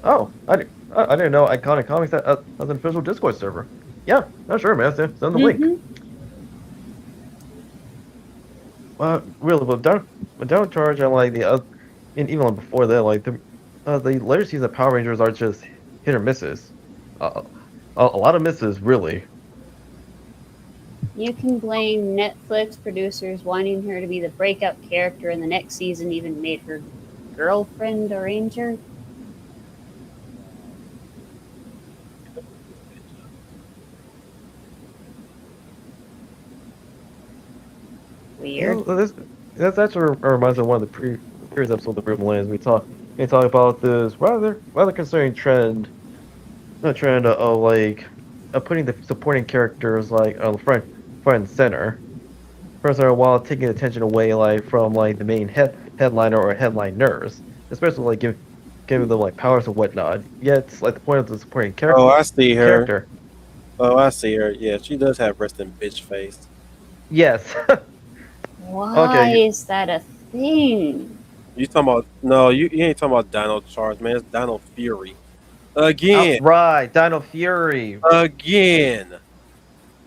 Oh, I didn't know Iconic Comics has an official Discord server. Yeah, not sure, man. Send the link. Really, but don't charge on like the and even before that, like the later seasons of Power Rangers are just hit or misses. A lot of misses, really. You can blame Netflix producers wanting her to be the breakup character, and the next season even made her girlfriend a ranger. Weird. That's actually reminds me of one of the previous episodes of the Brutal Lands. We talk about this rather concerning trend of like putting the supporting characters like front and center, while taking attention away like from like the main headliner or headliners, especially like giving them like powers and whatnot. Yet like the point of the supporting character. Oh, I see her. Character. Oh, I see her. Yeah, she does have resting bitch face. Yes. Why is that a thing? You talking about you ain't talking about Dino Charge, man. It's Dino Fury. Again. Right, Dino Fury. Again.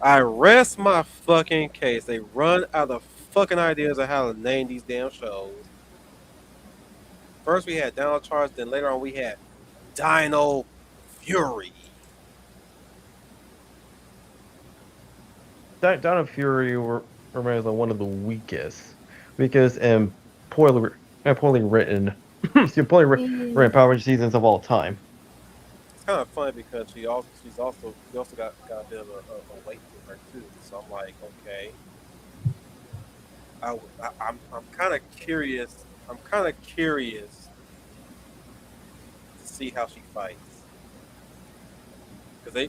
I rest my fucking case. They run out of fucking ideas of how to name these damn shows. First we had Dino Charge, then later on we had Dino Fury. Dawn of Fury remains like one of the weakest and poorly written, poorly written Power Rangers seasons of all time. It's kind of funny because we also got a bit of a weight to her too. So I'm like, okay, I'm kind of curious. I'm kind of curious to see how she fights because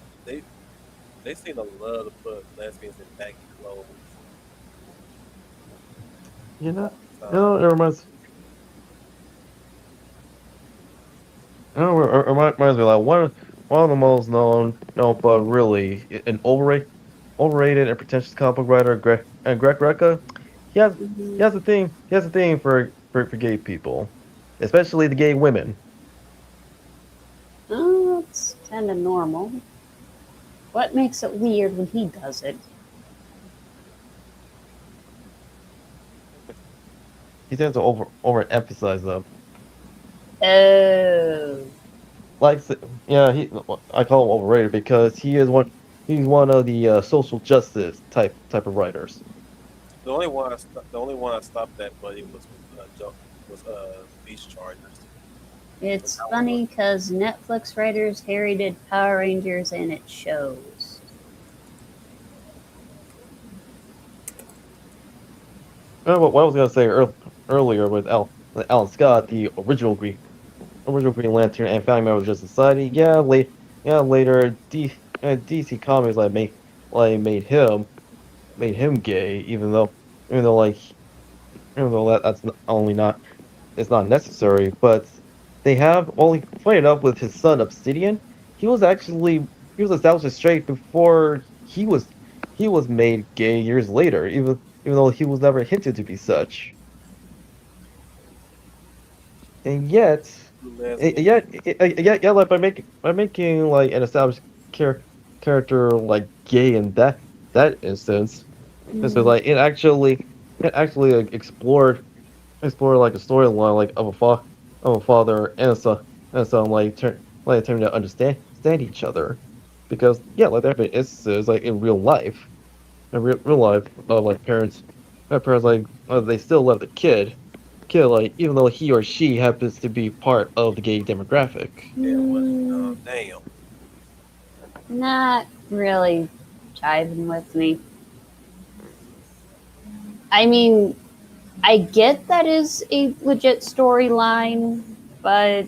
they seem to love to put lesbians in baggy clothes. You know, So, it reminds. Reminds me like one of the most known, no, but really an overrated and pretentious comic book writer, Greg Rucka. He has a thing for gay people, especially the gay women. Oh, it's kind of normal. What makes it weird when he does it? He tends to overemphasize them. Oh. Like, yeah, I call him overrated because he's one of the social justice type of writers. the only one I stopped that buddy was Beach Chargers. It's funny because Netflix writers Harry did Power Rangers and it shows. What I was gonna say earlier with Alan Scott, the original Green Lantern and founding member of Justice Society. Later DC Comics made him gay, even though like even though that's only not it's not necessary. But they have only funny enough with his son Obsidian. He was established as straight before he was made gay years later, even though he was never hinted to be such. And yet, Lesbian. like by making like an established character like gay in that instance, so like it actually like, explored like a storyline like of a father and a son like turning to understand each other, because like there have been instances like in real life, real life of like parents like they still love the kid, like even though he or she happens to be part of the gay demographic. Yeah, well, damn. Not really jiving with me. I mean, I get that is a legit storyline, but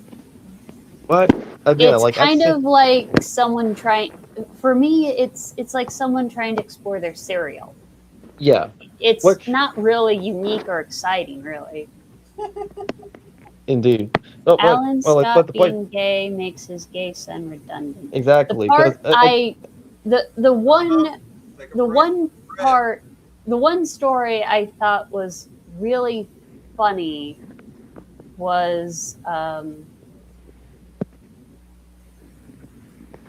But again, it's like kind of like someone trying. For me, it's like someone trying to explore their cereal. yeah, It's which not really unique or exciting, really. indeed. Alan But Scott the point being gay makes his gay son redundant. The exactly because part the one Like a the break. one part the one story I thought was really funny was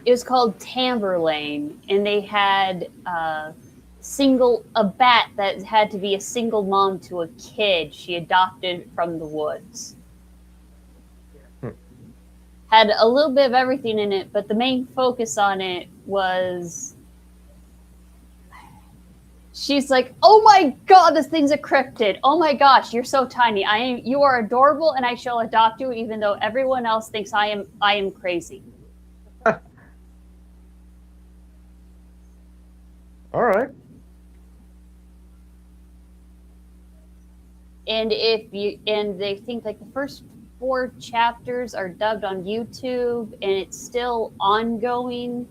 it was called Tamberlane, and they had a bat that had to be a single mom to a kid she adopted from the woods. Had a little bit of everything in it, but the main focus on it was she's like, "Oh my god, this thing's a cryptid. Oh my gosh, you're so tiny. You are adorable, and I shall adopt you, even though everyone else thinks I am crazy." all right. And they think like the first 4 chapters are dubbed on YouTube, and it's still ongoing.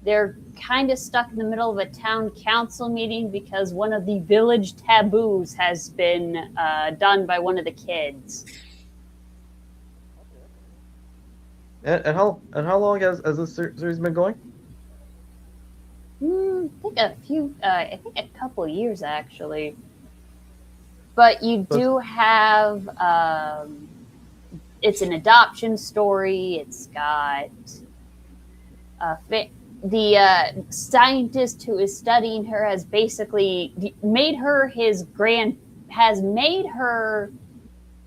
They're kind of stuck in the middle of a town council meeting because one of the village taboos has been done by one of the kids. And how long has this series been going? I think a couple of years actually. But you do have it's an adoption story. It's got the scientist who is studying her has basically made her has made her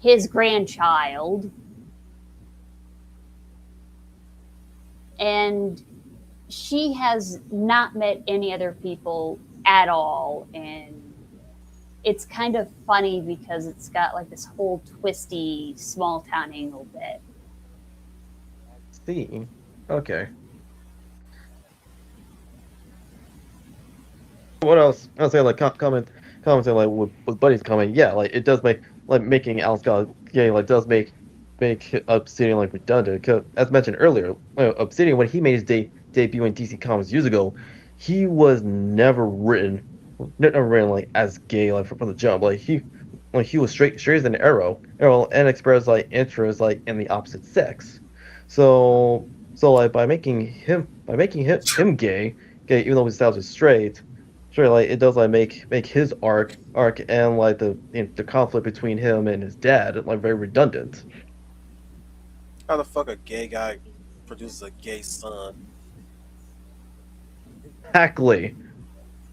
his grandchild, and she has not met any other people at all. And it's kind of funny because it's got like this whole twisty small town angle bit. See. Okay. What else? I was saying like commenting like with Buddy's comment. Yeah, like it does make like making Al Scott gay like does make Obsidian like redundant. Cause as mentioned earlier, Obsidian when he made his debut in DC Comics years ago, he was never written like as gay like from the jump. Like he was straight as an arrow and expressed like interest like in the opposite sex. So like by making him gay even though his style is straight. Sure, like it does like make his arc and like the conflict between him and his dad like very redundant. How the fuck a gay guy produces a gay son? Exactly.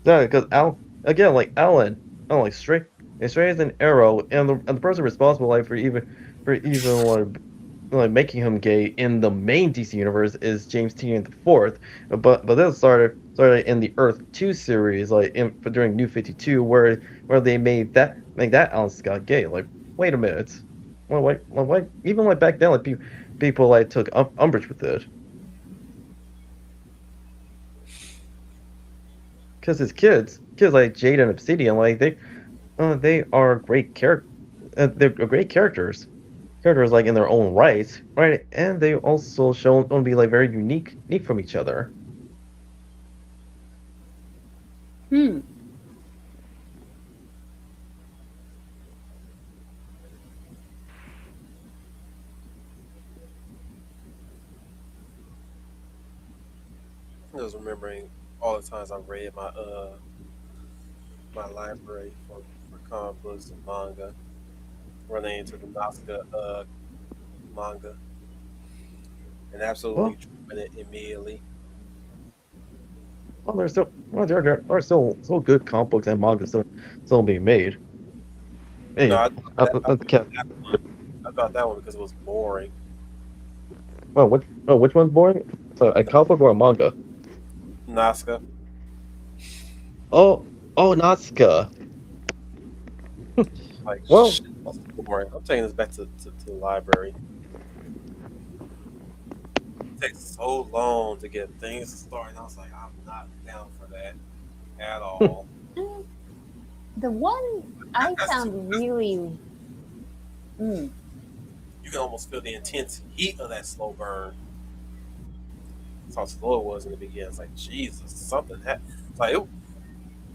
Yeah, because Al again like Alan like straight as an arrow and the person responsible like for even like making him gay in the main DC universe is James Tynion the Fourth, but this started in the Earth 2 series, like during New 52, where they make that Alan Scott gay. Like, wait a minute, well, why even like back then, like people like took umbrage with it, because his kids like Jade and Obsidian, like they are great they're great characters like in their own right? And they also shown to be like very unique from each other. Hmm. I was remembering all the times I read my library for comic books and manga, running into the Nazca manga, and absolutely Well, dropping it immediately. there are still good comic books and manga still being made. No, Hey, I that's Kev. that one. I thought that one because it was boring. Which one's boring? So a comic book or a manga? Nazca, Oh, Natsuka. like Well, shit, this is boring. I'm taking this back to the library. It takes so long to get things started. I was like, I'm not down for that at all. The one I found That's really. Mm, you can almost feel the intense heat of that slow burn. That's how slow it was in the beginning. It's like Jesus, something happened. It's like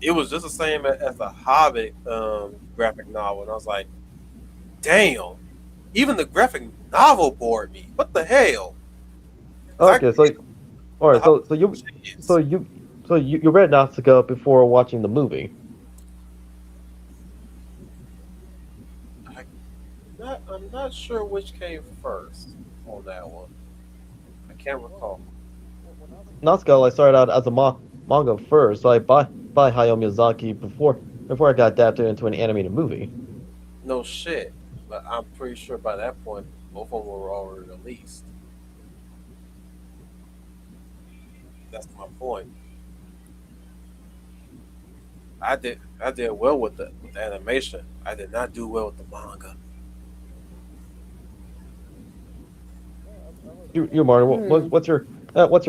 it was just the same as the Hobbit graphic novel, and I was like, damn, even the graphic novel bored me. What the hell? 'Cause I okay. So all the right. Hobbit So is. you you read Natsuka before watching the movie. I'm not sure which came first on that one. I can't recall. Natsuka like started out as a manga first, like by Hayao Miyazaki before it got adapted into an animated movie. No shit, but I'm pretty sure by that point both of them were already released. That's my point. I did well with the animation. I did not do well with the manga. You Martin, hmm. what's your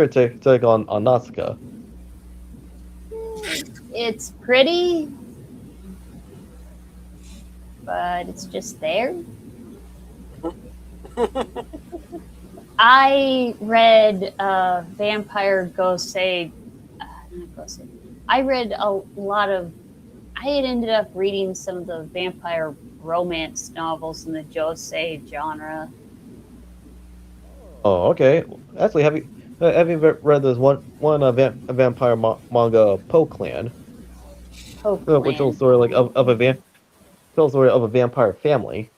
take on Natsuka? It's pretty, but it's just there. I read Vampire Ghost not Ghost. I read a lot of. I had ended up reading some of the vampire romance novels in the josei genre. Oh, okay. Actually, have you read this one vampire manga, Po Clan, Poe which tells Clan. a story like tells a story of a vampire family.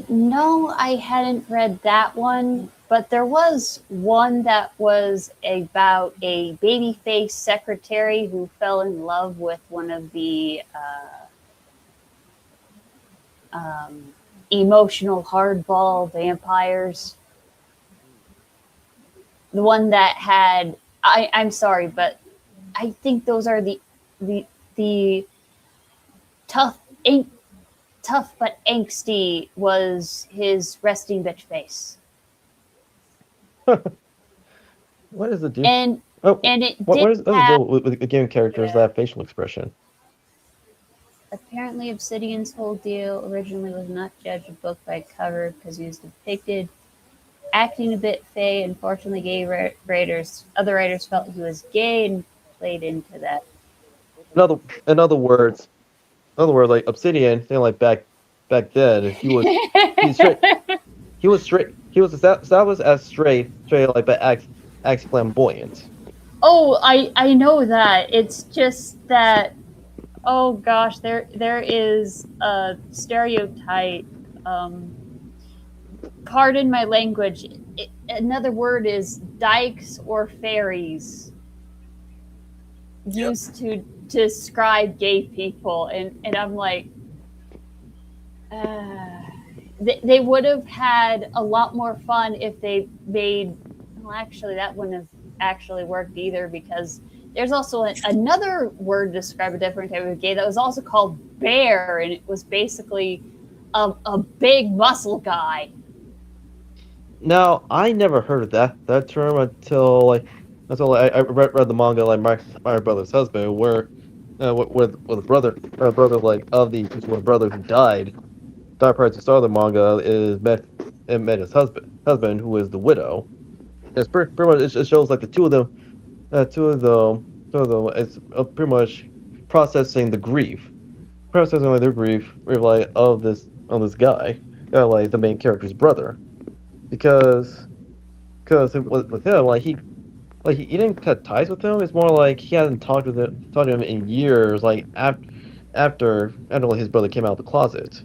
No, I hadn't read that one. But there was one that was about a babyface secretary who fell in love with one of the emotional hardball vampires. The one that had I'm sorry, but I think those are the the tough ink tough but angsty was his resting bitch face. What is the deal? And Oh, and it what did is the have deal with the game characters that facial expression? apparently Obsidian's whole deal originally was not judge a book by cover because he was depicted acting a bit fey. Unfortunately, other writers felt he was gay and played into that. In other, in other words, like Obsidian, like back then, he's straight. He was straight. He was established as straight like but acts flamboyant. Oh, I know that. It's just that oh gosh, there is a stereotype. Pardon my language. Another word is dykes or fairies Yep. used to describe gay people, and I'm like, they would have had a lot more fun if they made. Well, actually, that wouldn't have actually worked either because there's also another word to describe a different type of gay that was also called bear, and it was basically a big muscle guy. Now, I never heard of that term until I read the manga like my brother's husband, where with a brother like of the one brother who died prior to start of the manga is met his husband who is the widow. It's pretty much it shows like the two of them it's pretty much processing the grief, processing like their grief like of this guy, like the main character's brother, because with him he didn't cut ties with him. It's more like he hadn't talked to him in years, like after like, his brother came out of the closet.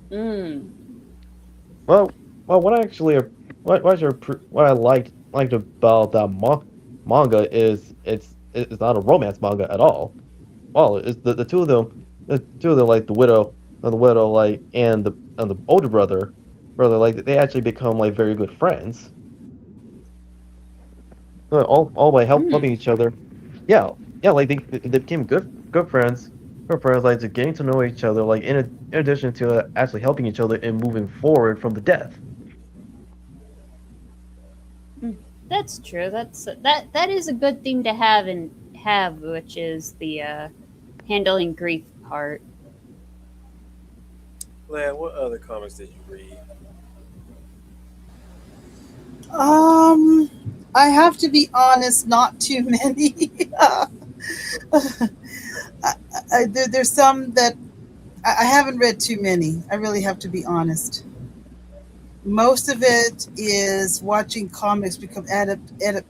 Mm. Well, what I actually what I liked about that manga is it's not a romance manga at all. Well, it's the two of them like the widow like and the older brother like they actually become like very good friends. All by helping Mm. each other. Yeah, yeah, like they became good friends like just getting to know each other like in addition to actually helping each other and moving forward from the death. That's true. That is a good thing to have, which is the handling grief part. Lad, what other comics did you read? I have to be honest, not too many. There's some that I haven't read too many. I really have to be honest. Most of it is watching comics become adapted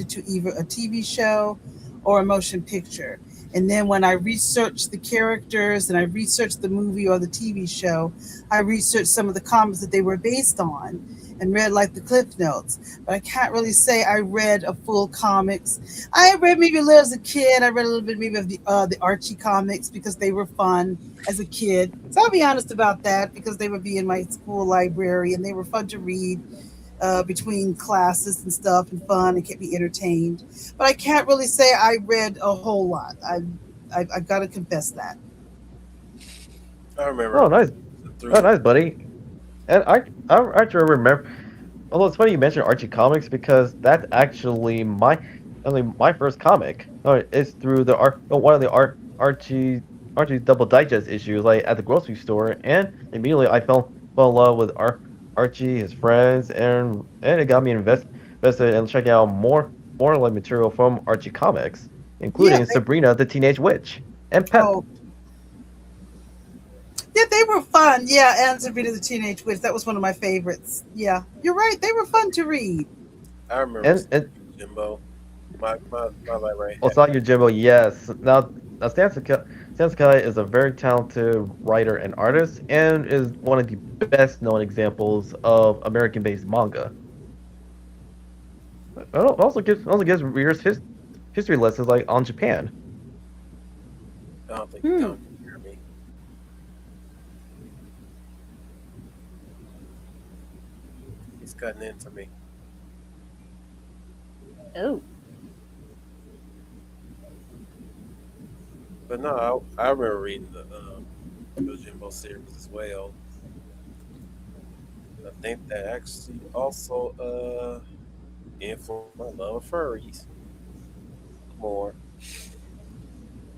to either a TV show or a motion picture. And then when I research the characters and I research the movie or the TV show, I research some of the comics that they were based on and read like the cliff notes. But I can't really say I read a full comics. I read maybe a little as a kid. I read a little bit maybe of the Archie comics because they were fun as a kid. So I'll be honest about that because they would be in my school library and they were fun to read between classes and stuff and fun and kept me entertained. But I can't really say I read a whole lot. I've got to confess that. I remember Oh, nice, through oh, nice, buddy. And I actually remember. Although it's funny you mentioned Archie comics because that's actually my first comic. It's through one of the Archie double digest issues like at the grocery store, and immediately I fell in love with Archie, his friends, and it got me invested in checking out more like material from Archie comics, Yeah. including Sabrina the Teenage Witch and Pep. Oh, yeah, they were fun. Yeah, and Sabrina the Teenage Witch. That was one of my favorites. Yeah, you're right. They were fun to read. I remember And Jimbo. My library oh, had Sanya Jimbo, yes. Now Sanskai is a very talented writer and artist, and is one of the best known examples of American-based manga. It also gives readers history lessons like on Japan. I don't think Hmm. Don can hear me. He's cutting into me. Oh, But no, I remember reading the Jimbo series as well. I think that actually also influenced my love of furries more.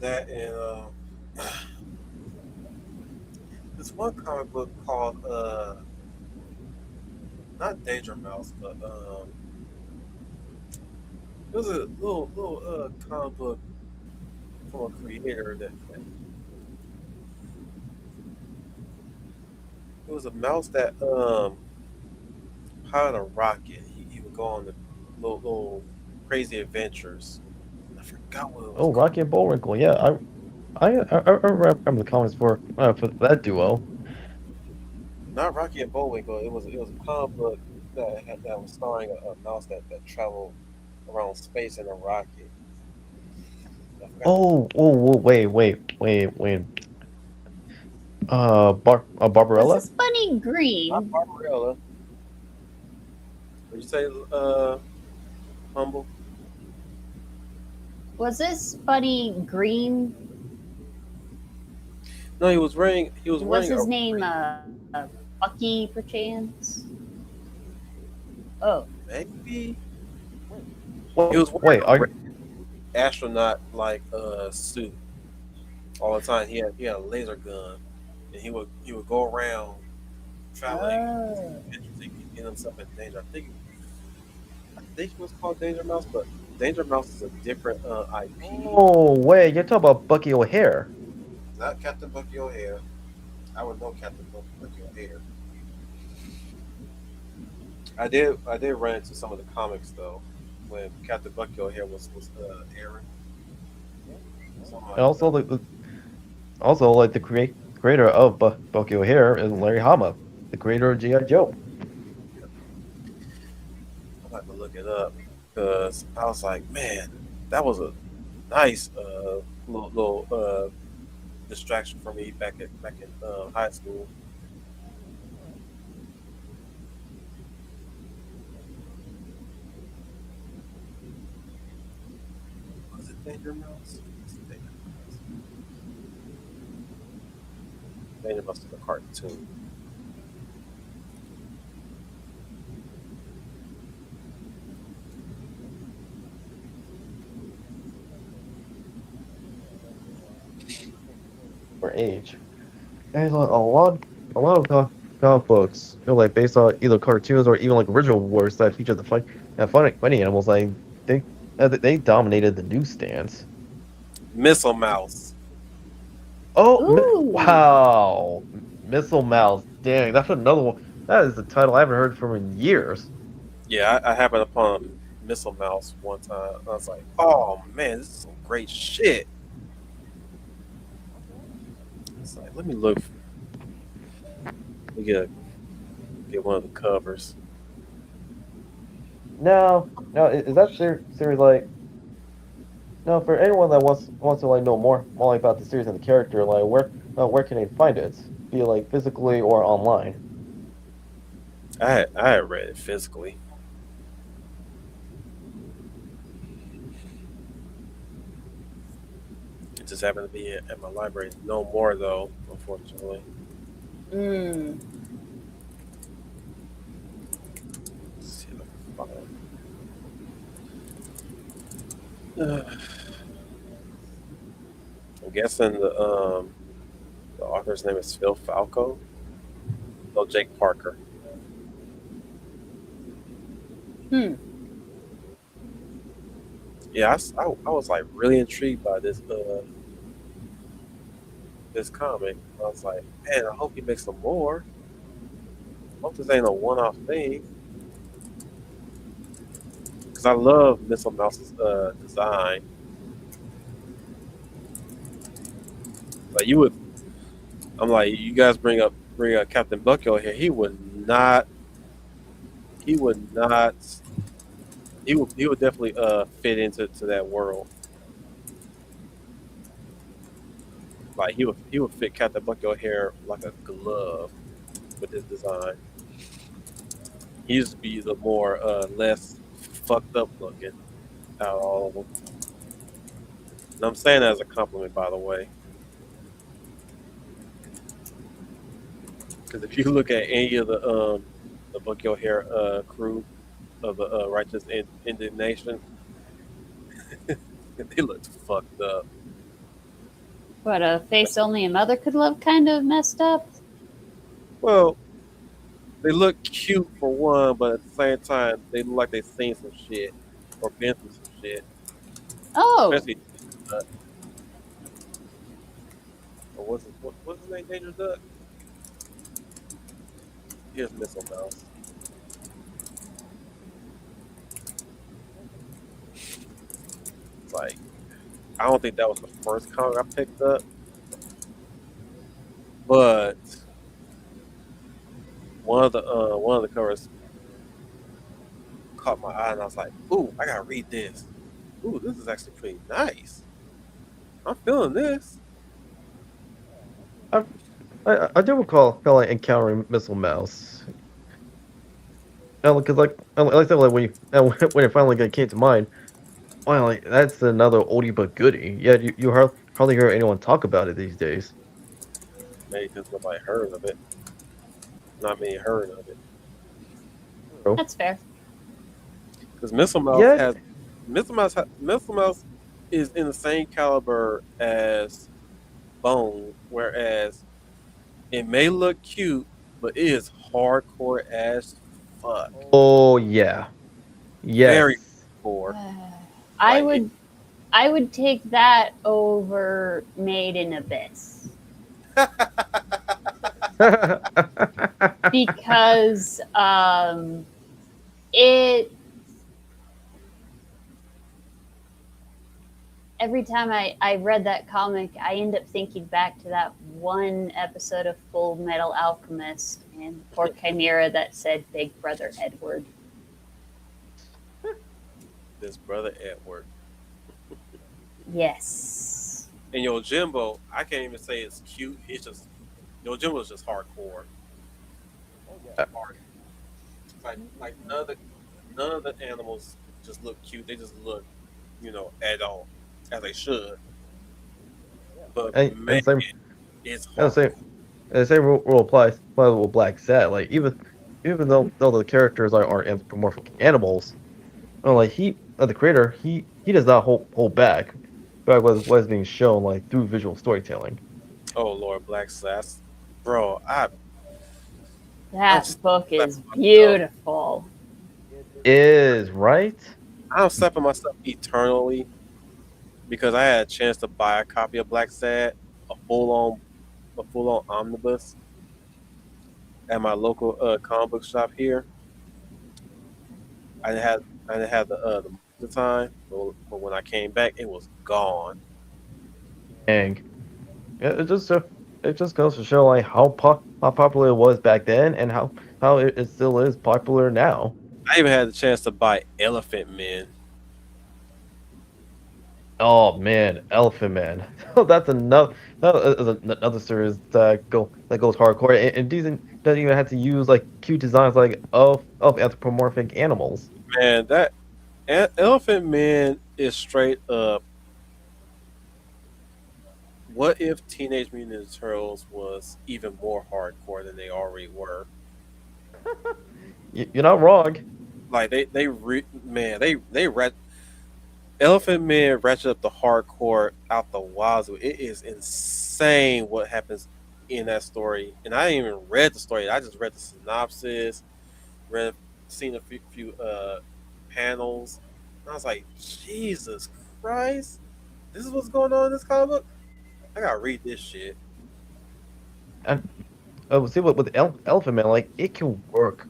That and this one comic book called not Danger Mouse, but it was a little comic book from a creator that it was a mouse that piloted a rocket. He would go on the little crazy adventures. I forgot what it was Oh, called. Rocky and Bullwinkle. Yeah, I remember the comments for that duo. Not Rocky and Bullwinkle. It was a comic book that was starring a mouse that traveled around space in a rocket. I forgot the Wait. was Barbarella? this bunny not green? Barbarella. Would you say humble? Was this bunny green? No, he was Was wearing a his name Bucky perchance? Oh, maybe he Wait, was wearing wait, a are red astronaut like suit all the time. He had a laser gun, and he would go around traveling, oh. get himself in danger. I think it was called Danger Mouse, but Danger Mouse is a different IP. Oh, wait, you're talking about Bucky O'Hare. Not Captain Bucky O'Hare. I would know Captain Bucky O'Hare. I did run into some of the comics though when Captain Bucky O'Hare was airing. Some And also, the creator of Bucky O'Hare is Larry Hama, the creator of G.I. Joe. I'm about to look it up because I was like, man, that was a nice little distraction for me back in high school. Was it Danger Mouse? Was it Danger Mouse? Danger Mouse is a cartoon. For age. There's a lot of comic books, like based on either cartoons or even like original works that feature the funny animals. Like they they dominated the newsstands. Missile Mouse. Oh, Ooh. wow! Missile Mouse. Dang, that's another one. That is the title I haven't heard from in years. Yeah, I happened upon Missile Mouse one time. I was like, oh man, this is some great shit. It's like, let me look. Let me get one of the covers. No, is that series like? No, for anyone that wants to like know more like, about the series and the character, like where can they find it? Be it like physically or online. I had read it physically. It just happened to be at my library. No more though, unfortunately. Mm. Let's see if I can find. I'm guessing the author's name is Phil Falco. No, Jake Parker. Hmm. Yeah, I was like really intrigued by this comic. I was like, man, I hope he makes some more. I hope this ain't a one-off thing because I love Missile Mouse's design. Like you would, I'm like, you guys bring up Captain Bucko here. He would not, he would definitely fit into that world. Like he would fit Captain Bucko hair like a glove with his design. He used to be the more less fucked up looking out of all of them. And I'm saying that as a compliment, by the way, because if you look at any of the Bucko hair crew of the Indignation, they looked fucked up. What, a face only a mother could love kind of messed up? Well, they look cute for one, but at the same time, they look like they've seen some shit or been through some shit. Oh, Especially, or what's his name? Dangerous Duck. Here's Missile Mouse. It's like I don't think that was the first comic I picked up, but one of the covers caught my eye, and I was like, "Ooh, I gotta read this. Ooh, this is actually pretty nice. I'm feeling this." I, I do recall like encountering Missile Mouse. Because like I said, like when when it finally came to mind, well, like that's another oldie but goodie. Yeah, you hardly hear anyone talk about it these days. Maybe because nobody heard of it. Not many heard of it. So, that's fair. Because Missile Mouse yeah, has Missile Mouse is in the same caliber as Bone, whereas it may look cute, but it is hardcore as fuck. oh yeah, Very yes. hardcore. I Like it, would I would take that over Made in Abyss because it every time I read that comic, I end up thinking back to that one episode of Full Metal Alchemist and poor Chimera that said Big Brother Edward. this brother Edward Yes. and Yojimbo, I can't even say it's cute. It's just Yojimbo's just hardcore. Hard. Like none of the animals just look cute. They just look, adult as they should. But man, and same it's and hard. same and the same rule applies with Black Sat. Like even though the characters are anthropomorphic animals, like the creator, he does not hold back what is being shown like through visual storytelling. Oh Lord, Black Sass, bro, I'm That book is slapping myself. beautiful. Is right? I'm slapping myself eternally because I had a chance to buy a copy of Black Sad, a full on omnibus at my local comic book shop here. I didn't have I didn't have the time, but when I came back, it was gone. Dang. Yeah, it just goes to show like how popular it was back then and how it still is popular now. I even had the chance to buy Elephant Men. Oh man, Elephant Man. That's another series that goes hardcore and doesn't even have to use like cute designs like of anthropomorphic animals. Man, that Elephant Man is straight up. What if Teenage Mutant Ninja Turtles was even more hardcore than they already were? You're not wrong. Like man, Elephant Man ratchet up the hardcore out the wazoo. It is insane what happens in that story, and I didn't even read the story. I just read the synopsis, read, seen a few panels. And I was like, Jesus Christ, this is what's going on in this comic book. I gotta read this shit. And see what with Elephant Man, like it can work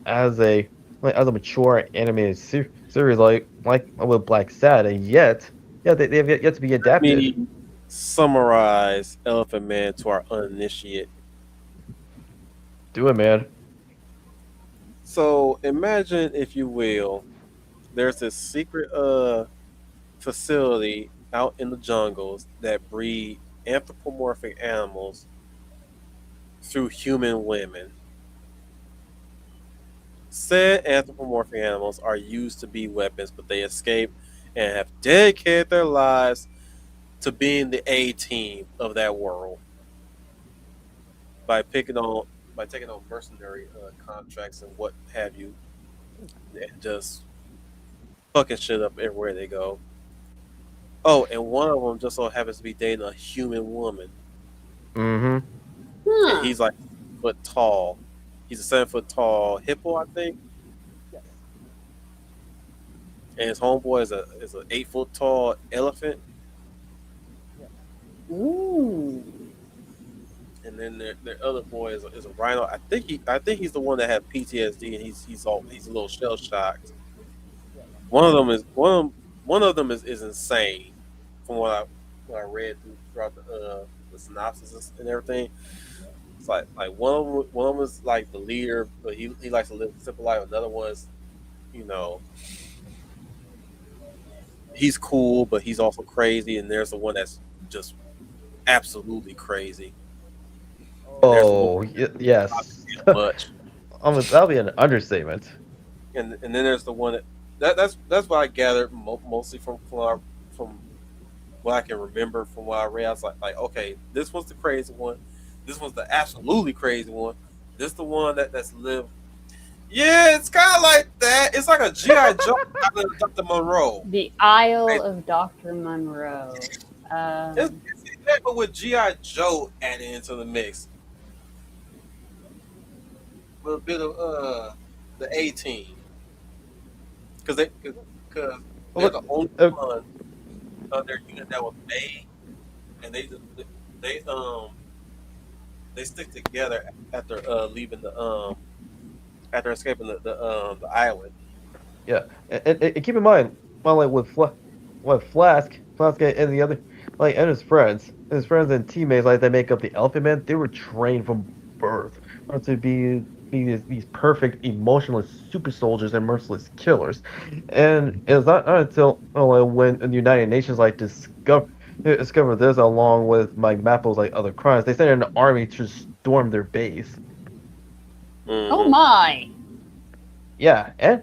as a mature animated series like with Black Sad, and yet they have yet to be Let adapted. me summarize Elephant Man to our uninitiate. Do it, man. So imagine, if you will, there's this secret facility out in the jungles that breed anthropomorphic animals through human women. Said anthropomorphic animals are used to be weapons, but they escape and have dedicated their lives to being the A team of that world by picking on by taking on mercenary contracts and what have you, and just fucking shit up everywhere they go. Oh, and one of them just so happens to be dating a human woman, Mm-hmm. and Huh. he's like 7 foot tall. He's a 7 foot tall hippo, I think, and his homeboy is an 8 foot tall elephant. Ooh. And then their other boy is a rhino. I think he's the one that had PTSD, and he's a little shell shocked. One of them is insane, from what I read throughout the synopsis and everything. It's like one of them is like the leader, but he likes to live a simple life. Another one's, you know, he's cool, but he's also crazy. And there's the one that's just absolutely crazy. And there's the one Oh, yes. that's much. That'll be an understatement. And then there's the one that's what I gathered mostly from what I can remember from what I read. I was like okay, this was the crazy one, this was the absolutely crazy one, this the one that's lived. Yeah, it's kind of like that. It's like a GI Joe out of Dr. Monroe. The Isle It's, of Dr. Monroe. Um, it's that, but with GI Joe added into the mix with a bit of the A team, because they're Look, the only uh, one of their unit that was made, and they they stick together after leaving the after escaping the island. yeah, and keep in mind, well, like with Flask, and the other, like, and his friends and teammates, like, that make up the Elephant Man, they were trained from birth to be these perfect, emotionless super soldiers and merciless killers. And it's not until, like, when the United Nations, like, discover this, along with Mike Mappo's, like, other crimes, they sent an army to storm their base. oh Hmm. my. Yeah, and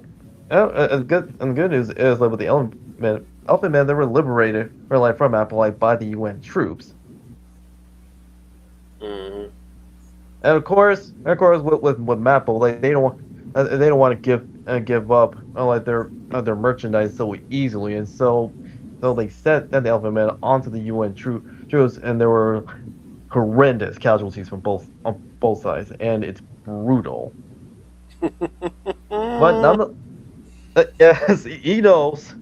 good news is, like, with the Elephant Man, they were liberated, or like, from Apple, like, by the UN troops. Hmm. And of course, with Maple, like, they don't want to give up, like, their merchandise so easily, and so they sent the Elephant Man onto the UN troops, and there were horrendous casualties from both sides, and it's brutal. But yes, he knows.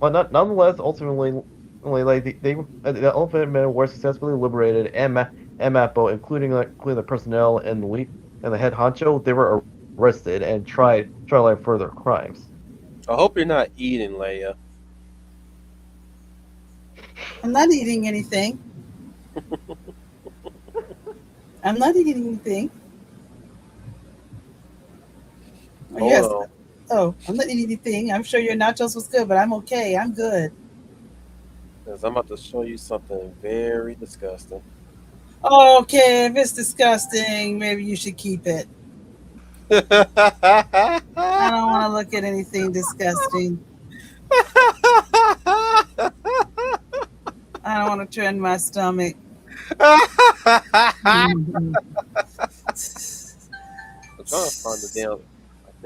But nonetheless, ultimately, like, the Elephant Men were successfully liberated, and Mappo, including the personnel and the lead and the head honcho, they were arrested and tried, like, further crimes. I hope you're not eating, Leia. I'm not eating anything. I'm not eating anything. Oh, Hold yes. on, Oh, I'm not eating anything. I'm sure your nachos was good, but I'm okay. I'm good. because I'm about to show you something very disgusting. Okay, if it's disgusting, maybe you should keep it. I don't want to look at anything disgusting. I don't want to turn my stomach. Mhm. I'm trying to find the damn. I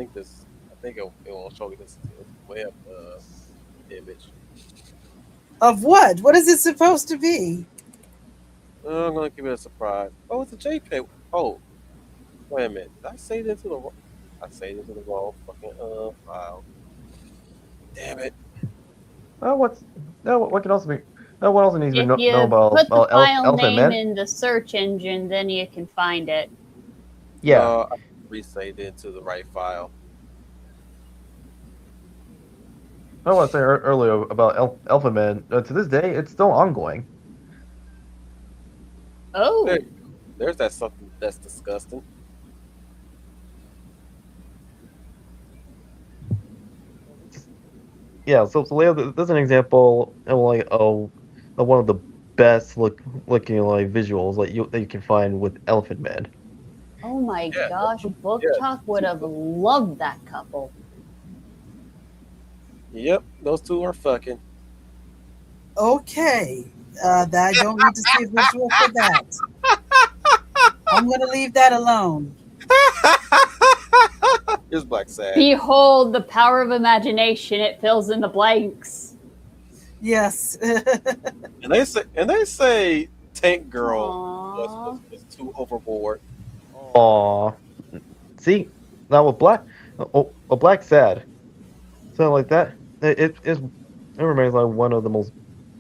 think it won't show me this web image. Of what? What is it supposed to be? I'm gonna give it a surprise. Oh, it's a JPEG. Oh, wait a minute. Did I save it into the? I saved it into the wrong fucking file. Damn it. Oh, what can also be? What else needs to be If known you about put the file Elephant name Man? in the search engine, then you can find it. Yeah, I resaved it into the right file. I want to say earlier about Elephant Man. To this day, it's still ongoing. Oh, There, there's that something that's disgusting. Yeah, so Leo, there's an example of like of one of the best looking like visuals like you that you can find with Elephant Man. oh my Yeah, gosh, Book yeah. Talk would have loved that couple. Yep, those two are fucking. Okay. That I don't need to see a visual for that. I'm going to leave that alone. Here's Black Sad. Behold the power of imagination, it fills in the blanks. Yes. And they say Tank Girl Aww. was too overboard. Aw, see now with a Black Sad, so like that it remains like one of the most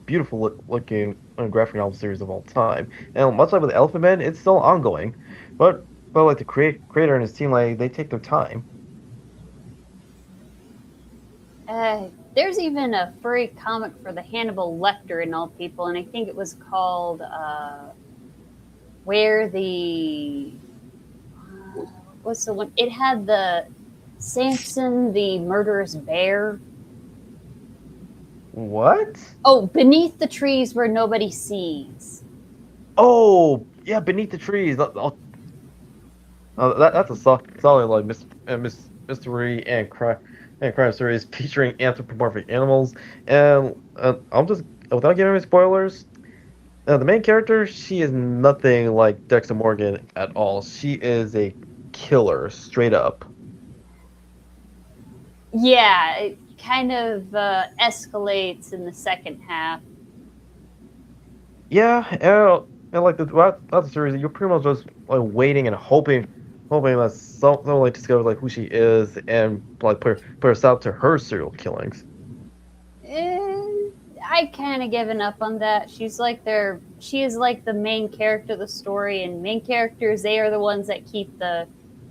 beautiful looking graphic novel series of all time. And much like with Elephant Man, it's still ongoing, but like the creator and his team, like they take their time. There's even a furry comic for the Hannibal Lecter and all people, and I think it was called Where the what's the one? It had the Samson the murderous bear. What? Oh, Beneath the Trees Where Nobody Sees. Oh yeah, Beneath the Trees. That's a solid like mystery and crime series featuring anthropomorphic animals. And I'm just without giving any spoilers. The main character, she is nothing like Dexter Morgan at all. She is a killer, straight up. Yeah, it kind of escalates in the second half. Yeah, and like throughout the series, you're pretty much just like waiting and hoping that someone like discovers like who she is and like put us out to her serial killings. I kind of given up on that. She is like the main character of the story, and main characters, they are the ones that keep the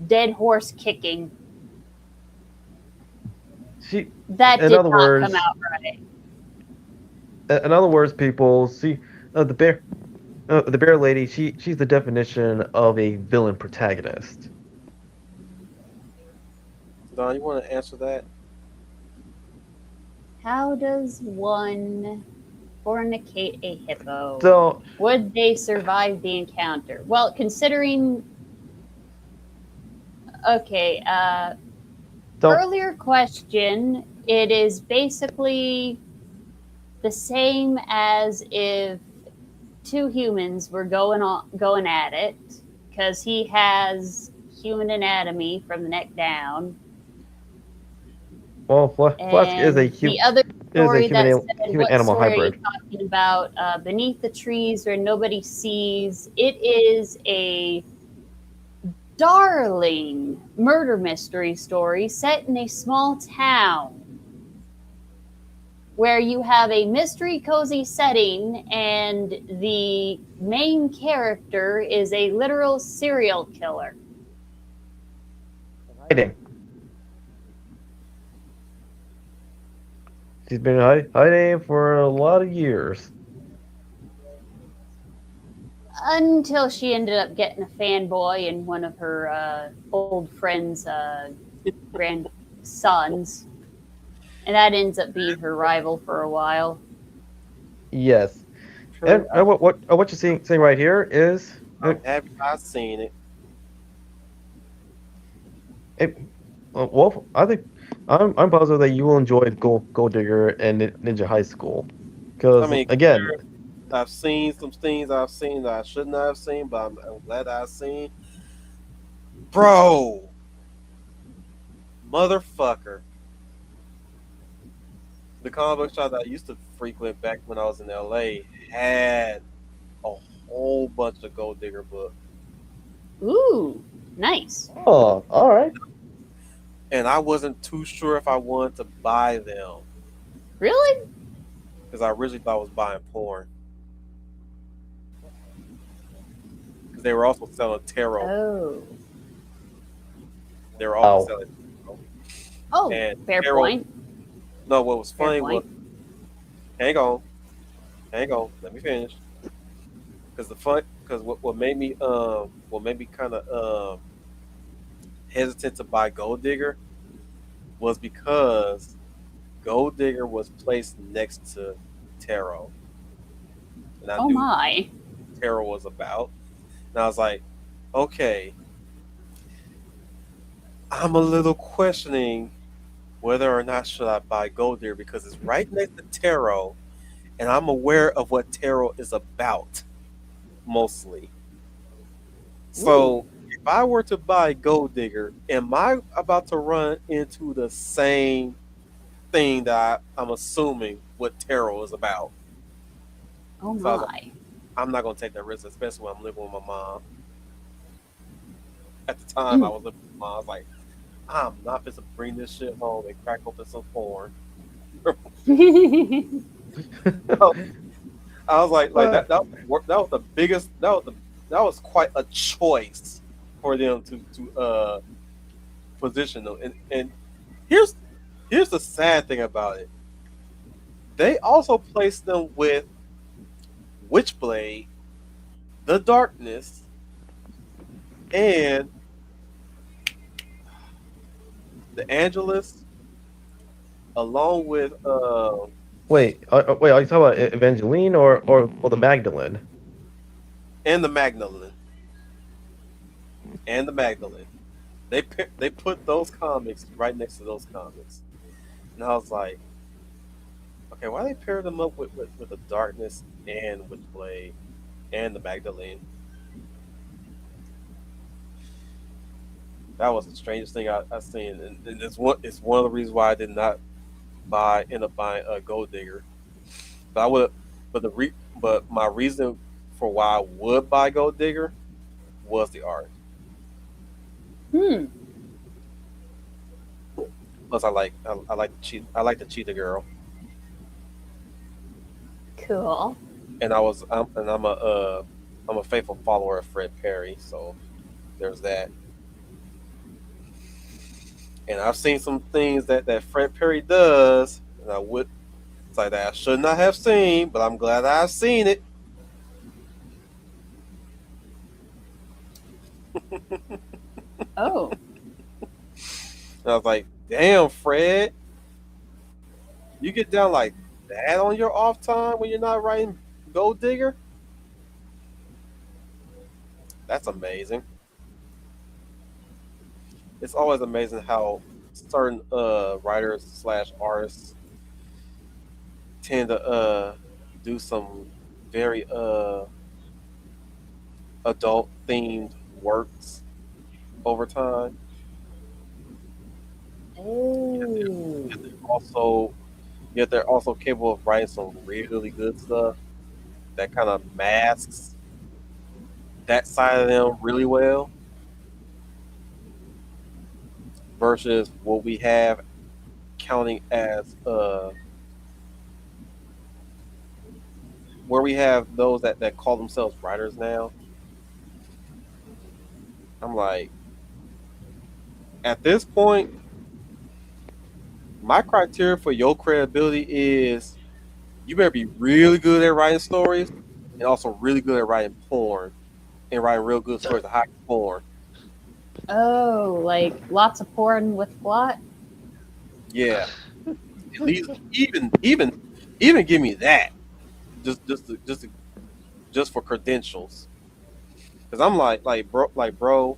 dead horse kicking. She, That in did other not come words, out right. in other words, people see the bear lady. She's the definition of a villain protagonist. Don, you want to answer that? How does one fornicate a hippo? So Would they survive the encounter? Well, considering. Okay, so earlier question, it is basically the same as if two humans were going at it, because he has human anatomy from the neck down. well, Flask is And the other is a story that said, human what animal story are you hybrid. talking about? Beneath the Trees Where Nobody Sees. It is a darling murder mystery story set in a small town where you have a mystery cozy setting and the main character is a literal serial killer. Hiding. She's been hiding for a lot of years. Until she ended up getting a fanboy and one of her old friends' grandsons. And that ends up being her rival for a while. Yes, True. and what you're seeing right here is Have I seen it? well, I think I'm positive that you will enjoy Gold Digger and Ninja High School, I because mean, again, I've seen some things I've seen that I should not have seen, but I'm glad I've seen. Bro, motherfucker. The comic book shop that I used to frequent back when I was in LA had a whole bunch of Gold Digger books. Ooh, nice. oh, all right. And I wasn't too sure if I wanted to buy them Really? because I originally thought I was buying porn. Because they were also selling tarot. Oh. They were also Oh. selling tarot. Oh, And fair Carol- point. No, what was Fair funny was, point. hang on, let me finish. Because because what made me kind of hesitant to buy Gold Digger was because Gold Digger was placed next to Tarot, and I Oh knew my. Tarot was about. And I was like, okay, I'm a little questioning whether or not should I buy Gold Digger because it's right next to Tarot, and I'm aware of what Tarot is about mostly. Ooh. So if I were to buy Gold Digger, am I about to run into the same thing that I'm assuming what Tarot is about? Oh So I was like, my. I'm not gonna take that risk, especially when I'm living with my mom. At the time, I Mm. was living with my mom. I was like, I'm not going to bring this shit home and crack open some porn. I was like But that. That was the biggest. That was quite a choice for them to position them. And here's here's the sad thing about it. They also placed them with Witchblade, the Darkness, and the Angelus, along with wait, are you talking about Evangeline or the Magdalene? and the Magdalene and the Magdalene. They put those comics right next to those comics, and I was like, okay, why they pair them up with the Darkness and Witchblade and the Magdalene? That was the strangest thing I seen, and it's one of the reasons why I did not end up buying a Gold Digger. But I would, but my reason for why I would buy Gold Digger was the art. Hmm. Plus, I like the Cheetah Girl, Cool. and I'm a faithful follower of Fred Perry, so there's that. And I've seen some things that Fred Perry does, and I would it's like that I should not have seen, but I'm glad I've seen it. Oh. And I was like, damn, Fred, you get down like that on your off time when you're not writing Gold Digger? That's amazing. It's always amazing how certain writers slash artists tend to do some very adult themed works over time. Oh. Yet also yet they're also capable of writing some really good stuff that kind of masks that side of them really well versus what we have counting as where we have those that call themselves writers now. I'm like, at this point, my criteria for your credibility is you better be really good at writing stories and also really good at writing porn and writing real good stories of high porn. Oh, like lots of porn with plot? Yeah, at least even give me that just for credentials. Because I'm like bro,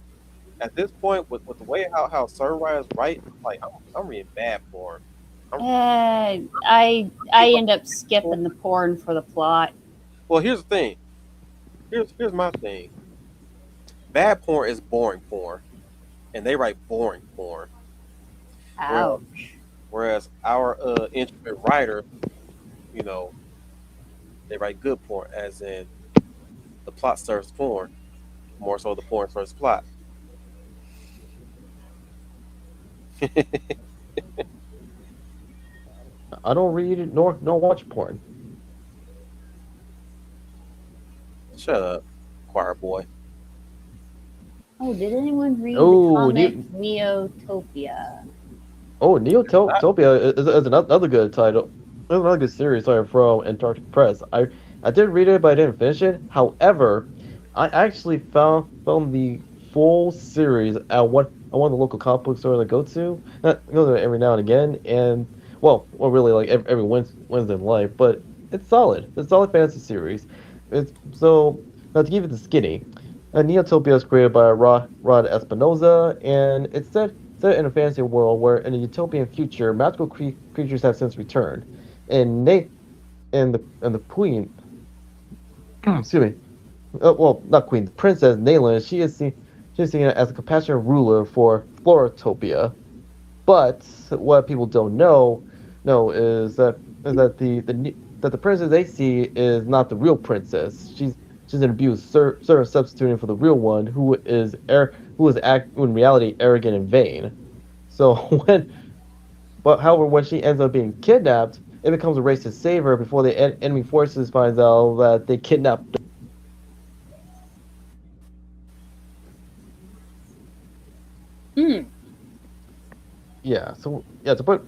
at this point with the way how certain writers write, like I'm reading bad porn. I'm I end up skipping the porn for the plot. well. Here's the thing. Here's my thing. Bad porn is boring porn, and they write boring porn. Whereas Ouch. whereas our intricate writer, you know, they write good porn, as in the plot serves porn more so the porn serves plot. I don't read it nor watch porn. Shut up, choir boy. Oh, did anyone read the Oh, comic Neotopia? Neotopia is another good title. It's another good series sorry, from Antarctic Press. I did read it, but I didn't finish it. However, I actually found the full series at one of the local comic book stores I go to. I go there every now and again, and well, really like every Wednesday in life. But it's solid. It's a solid fantasy series. It's so now to give it the skinny. Neotopia is created by Rod Espinoza, and it's set in a fantasy world where in a utopian future, magical creatures have since returned, and Nate and the queen, excuse me, well, not queen, the princess Nayland, she is seen as a compassionate ruler for Floratopia. But what people don't know is that the princess they see is not the real princess. She's an abused servant substituting for the real one, who is in reality arrogant and vain. So however, when she ends up being kidnapped, it becomes a race to save her before the enemy forces finds out that they kidnapped. Hmm. Yeah, to put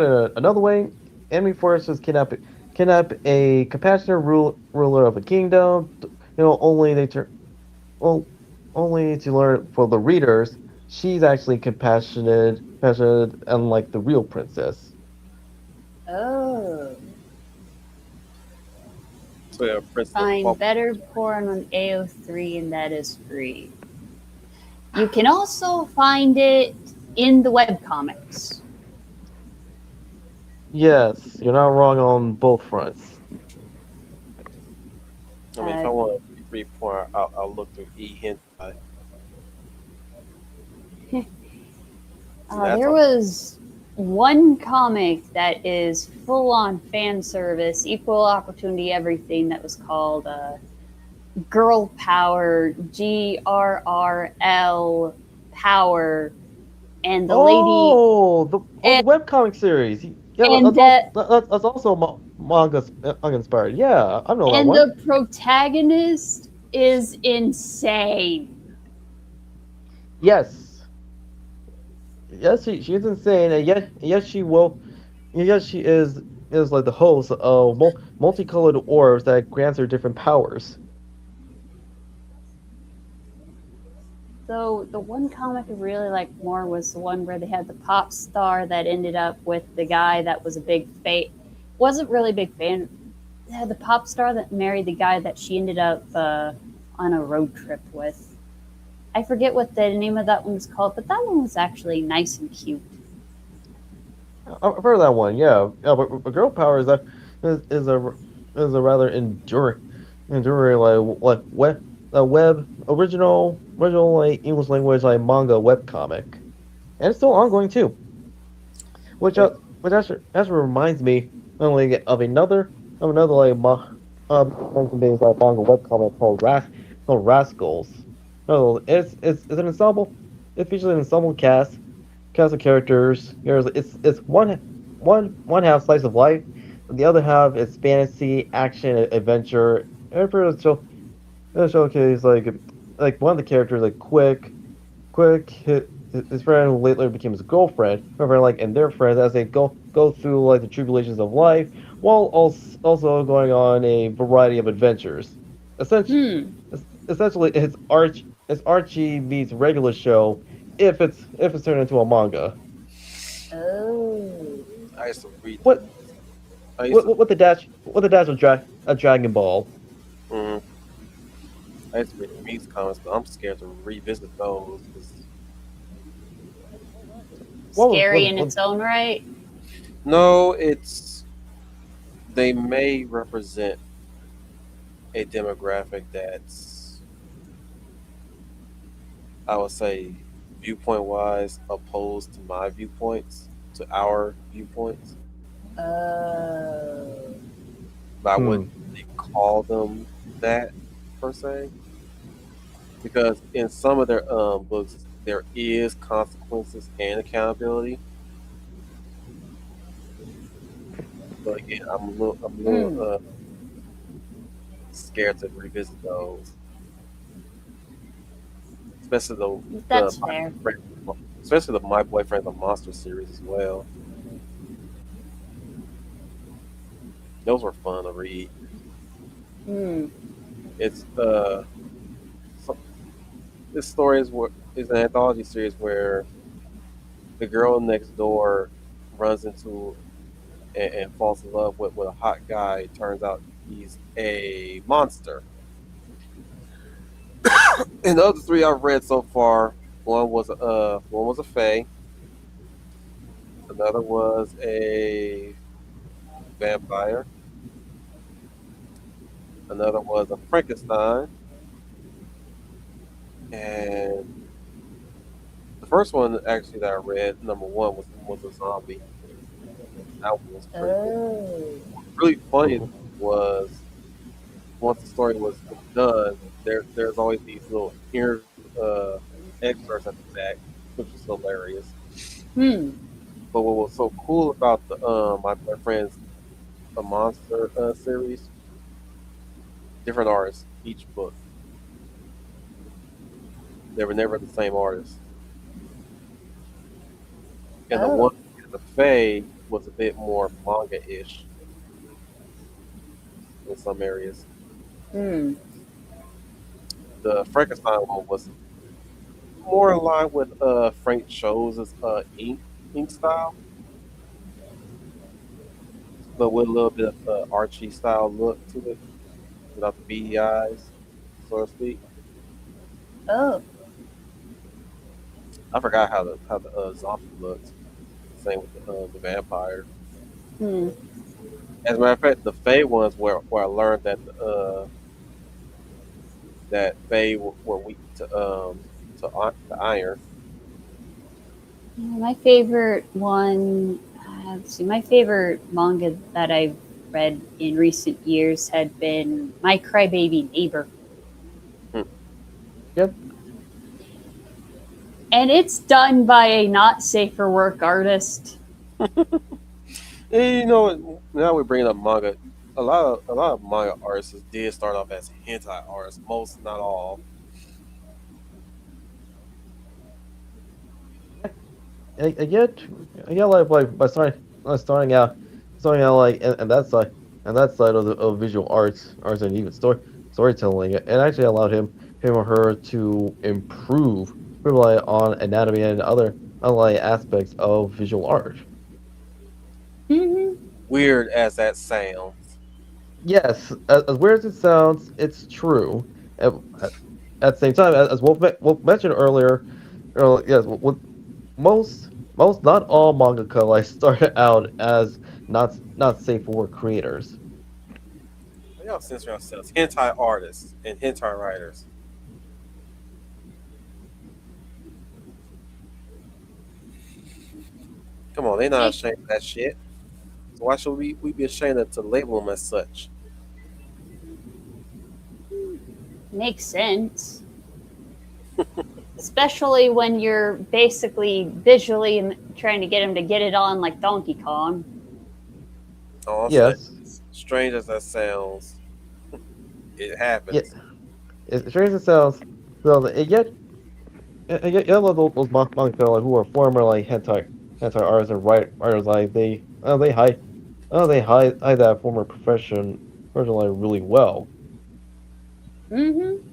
it another way, enemy forces kidnap a compassionate ruler of a kingdom. Only they turn well, only to learn for the readers, she's actually compassionate, unlike the real princess. Oh. So yeah, Prince of Find Pop. better porn on AO3, and that is free. You can also find it in the webcomics. Yes, you're not wrong on both fronts. I mean, if Uh, I want to read porn, I'll look through hentai. And that's there all. was one comic that is full on fan service, equal opportunity, everything that was called Girl Power, GRRL Power, and the lady The and webcomic series. Yeah, and the that's also manga inspired. Yeah, I know that and one. the protagonist is insane. Yes, yes, she's insane, and yet she will, yes, she is like the host of multicolored orbs that grants her different powers. So the one comic I really liked more was the one where they had the pop star that ended up with the guy that was a big wasn't really a big fan. They had the pop star that married the guy that she ended up on a road trip with. I forget what the name of that one was called, but that one was actually nice and cute. I've heard of that one. Yeah, but girl power is a rather enduring web original like English language like manga web comic, and it's still ongoing too. Which actually reminds me of another like based like manga web comic called Rascals. No, it's an ensemble. It features an ensemble cast of characters. It's one half slice of life, the other half is fantasy, action, adventure. And for the showcase like one of the characters like his friend who later became his girlfriend, however, like and their friends as they go through like the tribulations of life, while also going on a variety of adventures. Essentially, Hmm. essentially, it's Archie meets regular show if it's turned into a manga. Oh. I used to read the. What I used to. what the dash of Dragon Ball? Mm, I used to read the Muse comics, but I'm scared to revisit those. 'Cause- Scary in What its own right. no, it's they may represent a demographic that's, I would say, viewpoint wise, opposed to my viewpoints, to our viewpoints. Oh. But I hmm wouldn't really call them that per se, because in some of their books there is consequences and accountability. But again, I'm a little Hmm. scared to revisit those, especially the That's fair. especially the My Boyfriend the Monster series as well. Those were fun to read. Hmm. It's so, this story is an anthology series where the girl next door runs into and falls in love with a hot guy. Turns out he's a monster. And the other three I've read so far, one was a fae, another was a vampire, another was a Frankenstein, and the first one actually that I read, number one, was a zombie. That one was pretty cool. Oh. Really funny Oh, was once the story was done, there's always these little extras at the back, which is hilarious. Hmm. But what was so cool about the my friend's a monster series, different artists each book. They were never the same artist. And the Oh. one the Fae was a bit more manga-ish in some areas. Hmm. The Frankenstein one was more in line with Frank Cho's ink style, but with a little bit of Archie style look to it, without the beady eyes, so to speak. Oh. I forgot how the zombie looked. Same with the vampire. Hmm. As a matter of fact, the Fae ones where I learned that Fae were weak to iron. My favorite one, let's see, my favorite manga that I've read in recent years had been My Crybaby Neighbor. Hmm. yep. And it's done by a not safe for work artist. And you know what? Now we're bringing up manga. A lot of manga artists did start off as hentai artists. Most, not all. I get like by starting out like and that side of the of visual arts and even storytelling, it actually allowed him or her to improve rely on anatomy and other like aspects of visual art. Mm-hmm. Weird as that sounds. Yes, as weird as it sounds, it's true. At the same time, as Wolf mentioned earlier, yes, with most not all mangaka like started out as not safe for work creators. Y'all censor yourselves. Hentai artists and hentai writers. Come on, they not Make, ashamed of that shit. So why should we be ashamed to label them as such? makes sense. Especially when you're basically visually trying to get him to get it on like Donkey Kong. All I'm saying, Yes, strange as that sounds, it yeah, happens. it's strange as it sounds. So yet those mangaka like, who are former like hentai artists and writers like they hide that former profession like really well. Mm-hmm.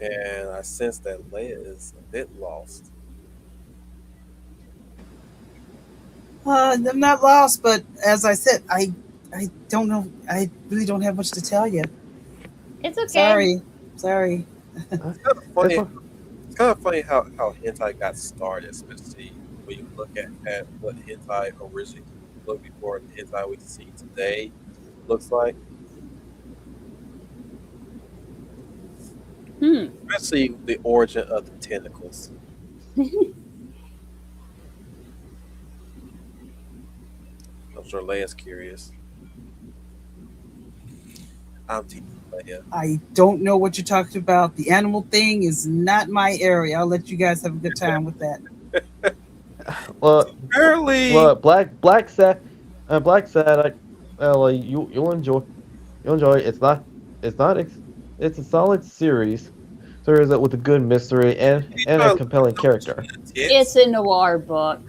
And I sense that Leia is a bit lost. I'm not lost, but as I said, I don't know. I really don't have much to tell you. It's okay. Sorry. Sorry. Uh, It's kind of It's funny. fun. It's kind of funny how hentai got started, especially when you look at what hentai originally looked before and hentai we see today looks like. Hmm. Especially the origin of the tentacles. I'm sure Leia's curious. I'm teaching Leia. I don't know what you're talking about. The animal thing is not my area. I'll let you guys have a good time with that. Well, Early. Black Sad, like you'll enjoy it. It's not it's a solid series with a good mystery He and a trying to look compelling at no character. It's tits. a noir book.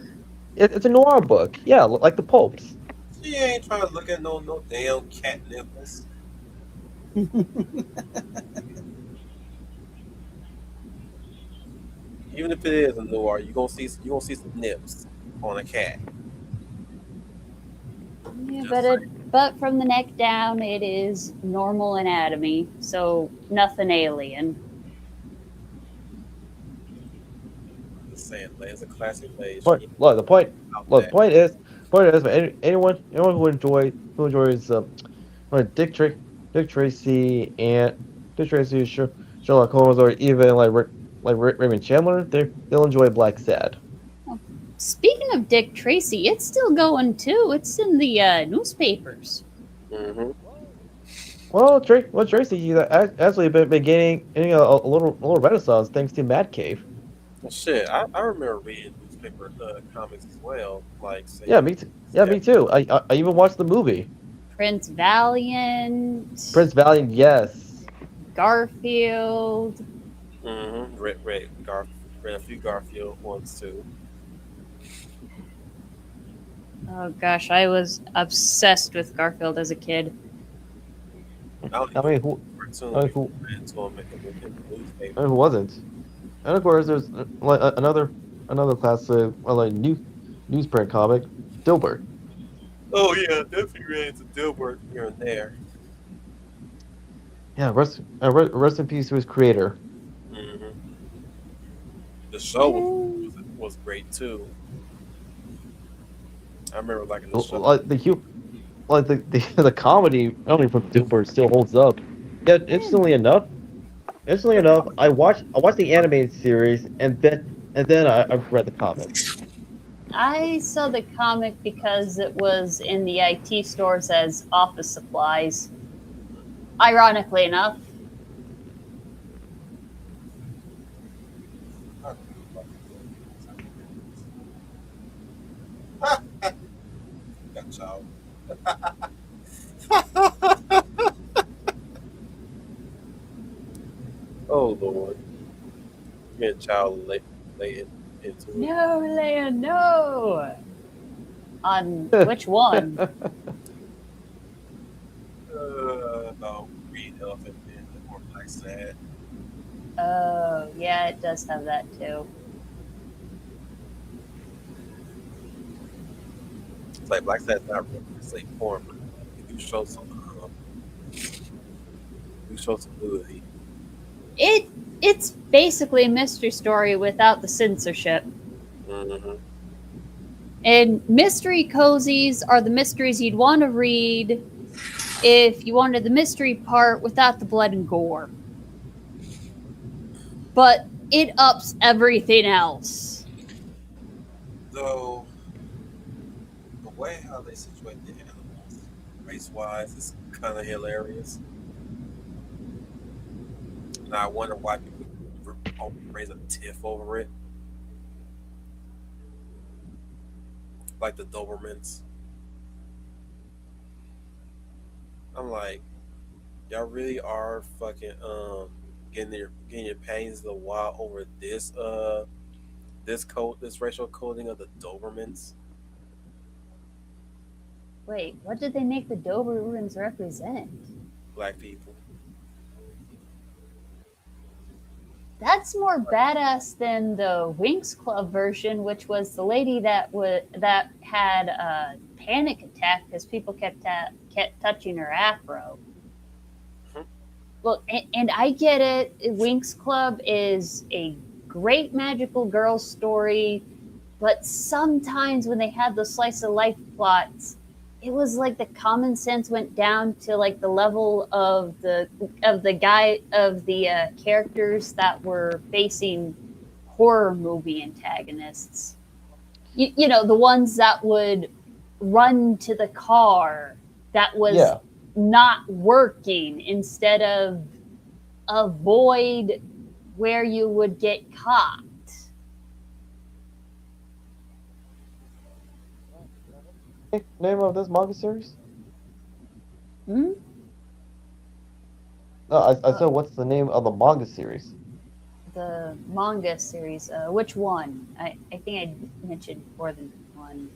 It's a noir book, yeah, like the Popes. She ain't trying to look at no damn cat nipples. Even if it is a noir, you gonna see some nips on a cat. Yeah, Just saying. but from the neck down, it is normal anatomy, so nothing alien. Just saying. Lay's a classic lay. She Point. ain't Look, the point. out Look, the that. point is, for anyone who enjoys Dick Tracy and Dick Tracy, Sherlock Holmes, or even Raymond Chandler, they'll enjoy Black Sad. Speaking of Dick Tracy, it's still going too. It's in the newspapers. Mm-hmm. Tracy, he's actually been getting a little renaissance thanks to Mad Cave. Well, shit, I remember reading newspaper comics as well. Like, say, Yeah, me too. Yeah, yeah. me too. I even watched the movie Prince Valiant, Prince Valiant. Yes. Garfield. Mm-hmm. Read a few Garfield ones too. Oh gosh, I was obsessed with Garfield as a kid. I don't I even mean, who cartoon I mean, before I ran into them in the newspaper. who wasn't? And of course, there's another classic newsprint comic, Dilbert. Oh yeah, definitely ran into Dilbert here and there. Yeah, rest in peace to his creator. Mm-hmm. The show Eh, was great too. I remember liking the show. Like the comedy only from Dilbert still holds up. Yet interestingly enough, I watched the animated series and then I read the comics. I saw the comic because it was in the IT stores as office supplies. Ironically enough, Got child. Oh Lord, getting child late into it. no, Leia, no. On which one? About Green Elephant Man or Black Sad. Oh, yeah, it does have that too. It's like Black Sad's not really say porn, but you do show some nudity. It it's basically a mystery story without the censorship. Mm-hmm. And mystery cozies are the mysteries you'd want to read if you wanted the mystery part without the blood and gore. But it ups everything else. Though the way how they situate the animals race wise is kind of hilarious, and I wonder why people raise a tiff over it, like the Dobermans. I'm like, y'all really are fucking getting your panties in the wild over this racial coding of the Dobermans. Wait, what did they make the Dobermans represent? Black people. That's more badass than the Winx Club version, which was the lady that had a panic attack because people kept touching her afro. Mhm. Look, and I get it. Winx Club is a great magical girl story, but sometimes when they had the slice of life plots, it was like the common sense went down to like the level of the characters that were facing horror movie antagonists. You know, the ones that would run to the car that was Yeah. not working instead of avoid where you would get caught. Name of this manga series? Hmm? No, I said what's the name of the manga series? The manga series. Which one? I think I mentioned more than one.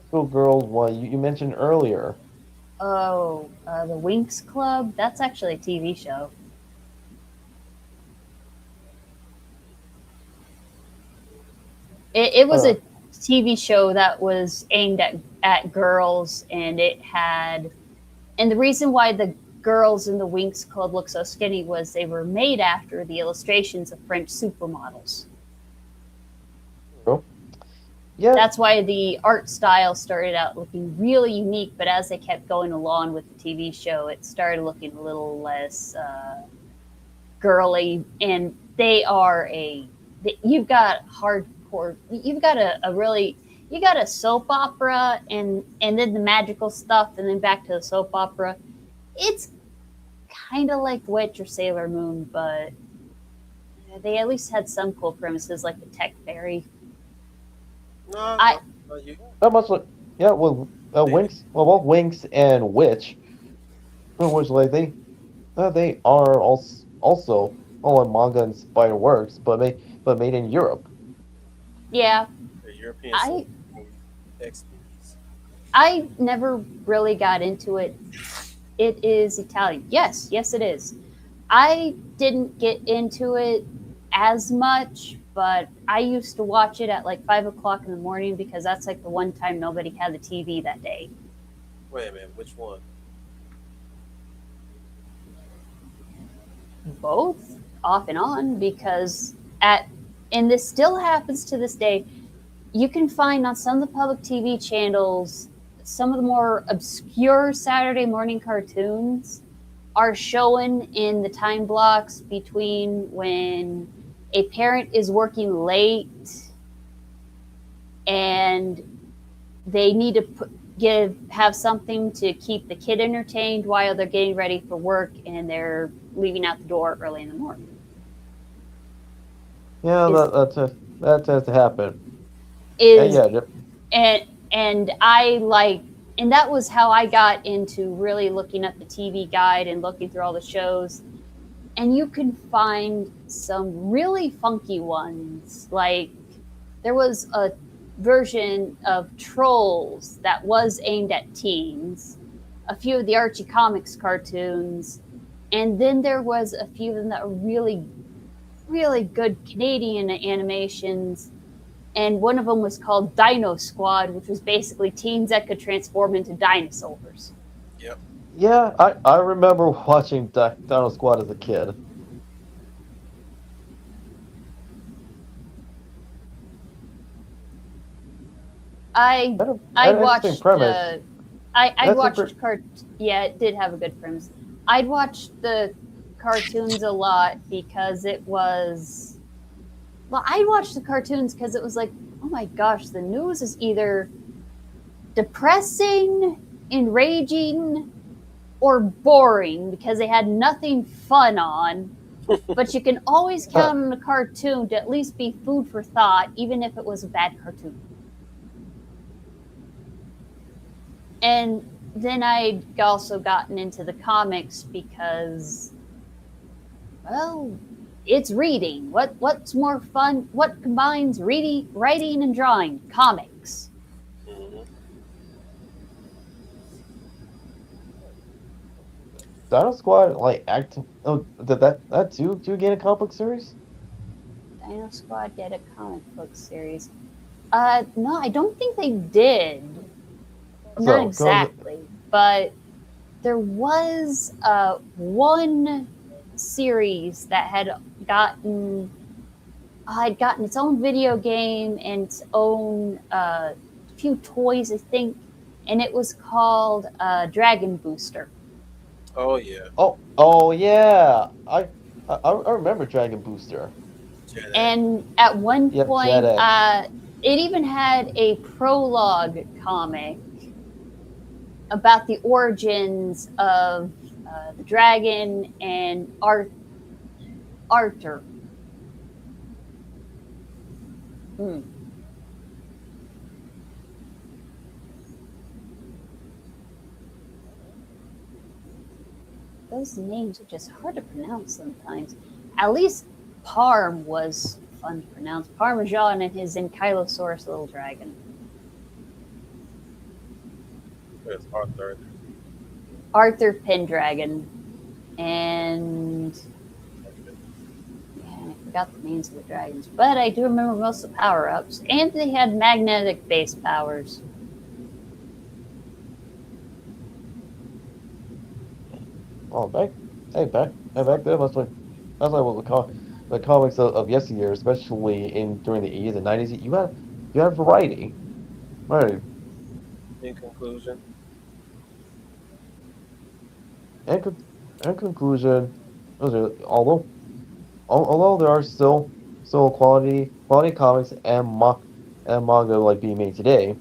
Schoolgirl one you mentioned earlier. Oh, the Winx Club. That's actually a TV show. It was Uh, a TV show that was aimed at girls, and it had, and the reason why the girls in the Winx Club look so skinny was they were made after the illustrations of French supermodels. well, yeah, That's why the art style started out looking really unique, but as they kept going along with the TV show, it started looking a little less girly. And they are you've got hardcore, you've got a really, you got a soap opera, and then the magical stuff, and then back to the soap opera. It's kind of like Witch or Sailor Moon, but they at least had some cool premises like the Tech Fairy. No, I no, you. not much like yeah. Well, They, Winx, well, both Winx and Witch, which like they are also all manga inspired works, but made in Europe. yeah, the European I experts. I never really got into it. It is Italian. Yes, yes, it is. I didn't get into it as much, but I used to watch it at like 5 o'clock in the morning because that's like the one time nobody had the TV that day. Wait a minute, which one? Both off and on because at and this still happens to this day. You can find on some of the public TV channels some of the more obscure Saturday morning cartoons are shown in the time blocks between when a parent is working late and they need to have something to keep the kid entertained while they're getting ready for work and they're leaving out the door early in the morning. Yeah, Is that tends to happen. And is yeah, and I like, and that was how I got into really looking at the TV guide and looking through all the shows. And you can find some really funky ones. Like there was a version of Trolls that was aimed at teens, a few of the Archie Comics cartoons, and then there was a few of them that were really, really good Canadian animations. And one of them was called Dino Squad, which was basically teens that could transform into dinosaurs. Yep. yeah. I remember watching Dino Squad as a kid. I Had I an interesting watched premise. I That's a watched yeah, it did have a good premise. I'd watched the cartoons a lot because it was, well, I watched the cartoons because it was like, oh my gosh, the news is either depressing, enraging, or boring because they had nothing fun on. But you can always count on a cartoon to at least be food for thought, even if it was a bad cartoon. And then I'd also gotten into the comics because, well, it's reading. What's more fun? What combines reading, writing, and drawing? Comics. Mm-hmm. Dino Squad like act. Oh, did that too get a comic book series? Dino Squad did a comic book series. No, I don't think they did. Not So exactly, but there was one series that had gotten its own video game and its own few toys, I think, and it was called Dragon Booster. Oh yeah, oh yeah. I remember Dragon Booster. Jedi. And at one Yep, point, Jedi. it even had a prologue comic about the origins of the dragon and Arthur. Hmm. Those names are just hard to pronounce sometimes. At least Parm was fun to pronounce. Parmesan and his Ankylosaurus little dragon. It's Arthur. Arthur Pendragon, and yeah, I forgot the names of the dragons, but I do remember most of the power ups, and they had magnetic base powers. Oh, back then, that's like what we call the comics of yesteryear, especially in during the 80s and 90s. You had variety, right? In conclusion, And in conclusion, although there are still quality comics and manga like being made today,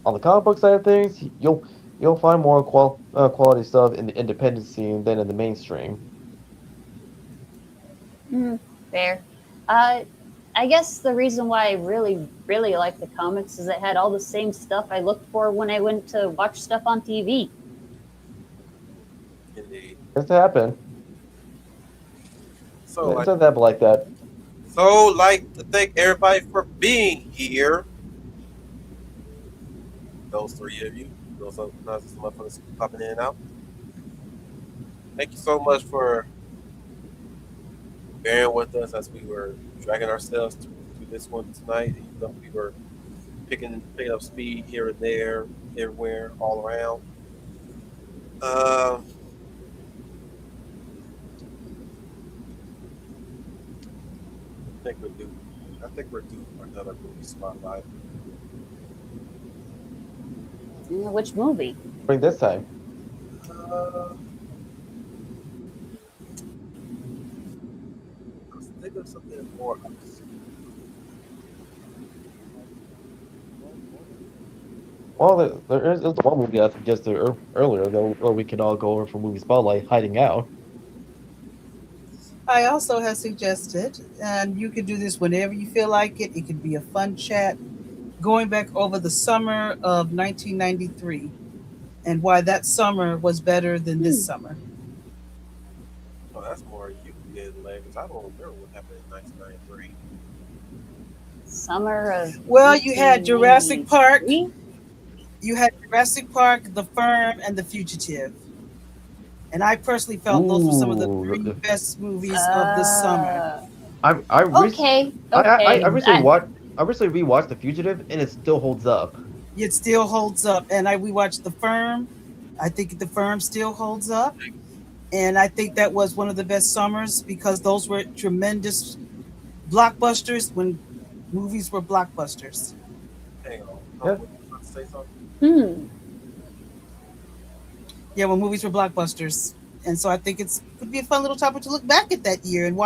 on the comic book side of things, you'll find more quality stuff in the independent scene than in the mainstream. Mm, fair. Uh, I guess the reason why I really like the comics is it had all the same stuff I looked for when I went to watch stuff on TV. indeed. It's to happen. So It's like, to happen like that. like to thank everybody for being here. Those three of you, those not just motherfuckers popping in and out. Thank you so much for bearing with us as we were dragging ourselves through this one tonight. Even though we were picking up speed here and there, everywhere, all around. Uh, I think we're due. I think we're due for another movie spotlight. Which movie? Bring this time. Uh, I was thinking of something more. Well, there's one movie I suggested earlier that we can all go over for movie spotlight, Hiding Out. I also have suggested, and you can do this whenever you feel like it. It could be a fun chat going back over the summer of 1993 and why that summer was better than this summer. Oh, that's more you can get in because I don't remember what happened in 1993. Summer of Well, you had Jurassic Park, 1993? you had Jurassic Park, The Firm, and The Fugitive. And I personally felt those were some of the Ooh, three best movies of the summer. Uh, I okay, I okay. recently watched I recently rewatched The Fugitive and it still holds up. It still holds up. And we watched The Firm. I think The Firm still holds up. And I think that was one of the best summers because those were tremendous blockbusters when movies were blockbusters. Hang on. Yeah. What, you about to say something? Hmm. Yeah, when movies were blockbusters. And so I think it's could be a fun little topic to look back at that year and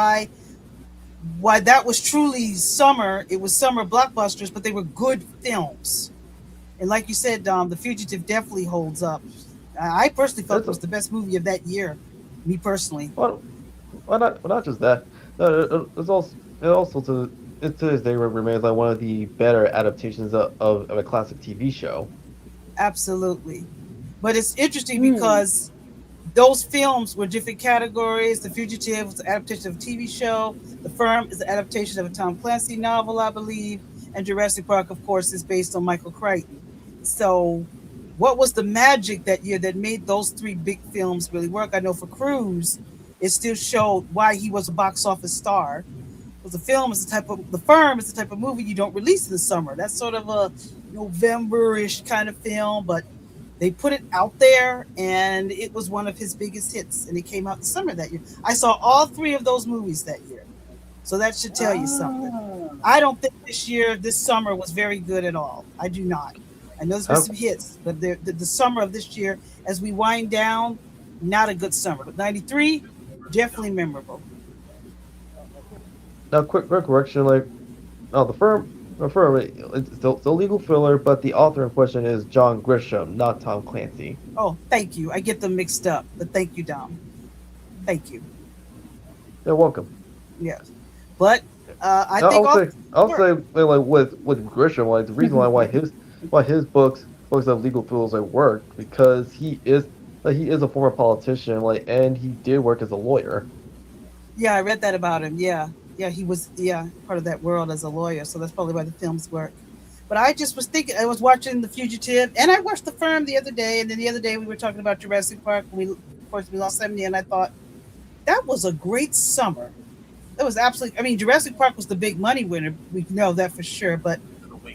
why that was truly summer. It was summer blockbusters, but they were good films. And like you said, Dom, The Fugitive definitely holds up. I personally felt That's it was the best movie of that year. Me personally. well, not just that. It's also to this day remains like one of the better adaptations of a classic TV show. Absolutely. But it's interesting Hmm. because those films were different categories. The Fugitive was an adaptation of a TV show. The Firm is an adaptation of a Tom Clancy novel, I believe. And Jurassic Park, of course, is based on Michael Crichton. So, what was the magic that year that made those three big films really work? I know for Cruise, it still showed why he was a box office star. Because the Firm is the type of movie you don't release in the summer. That's sort of a November-ish kind of film, but they put it out there and it was one of his biggest hits and it came out in the summer that year. I saw all three of those movies that year. So that should tell you something. Oh. I don't think this summer was very good at all. I do not. I know there's been Oh, some hits, but the summer of this year, as we wind down, not a good summer. But 93, definitely memorable. now, quick correction. Like, oh, the firm, it's a legal thriller, but the author in question is John Grisham, not Tom Clancy. Oh, thank you. I get them mixed up, but thank you, Dom. Thank you. You're welcome. Yes. But I Now, think all I'll work. say like with Grisham, like the reason why his books of legal tools like work because he is a former politician, like, and he did work as a lawyer. Yeah, I read that about him. Yeah. Yeah, he was part of that world as a lawyer, so that's probably why the films work. But I just was thinking, I was watching The Fugitive, and I watched The Firm the other day, and then the other day we were talking about Jurassic Park. Of course, we lost 70, and I thought that was a great summer. That was absolutely. I mean, Jurassic Park was the big money winner. We know that for sure. But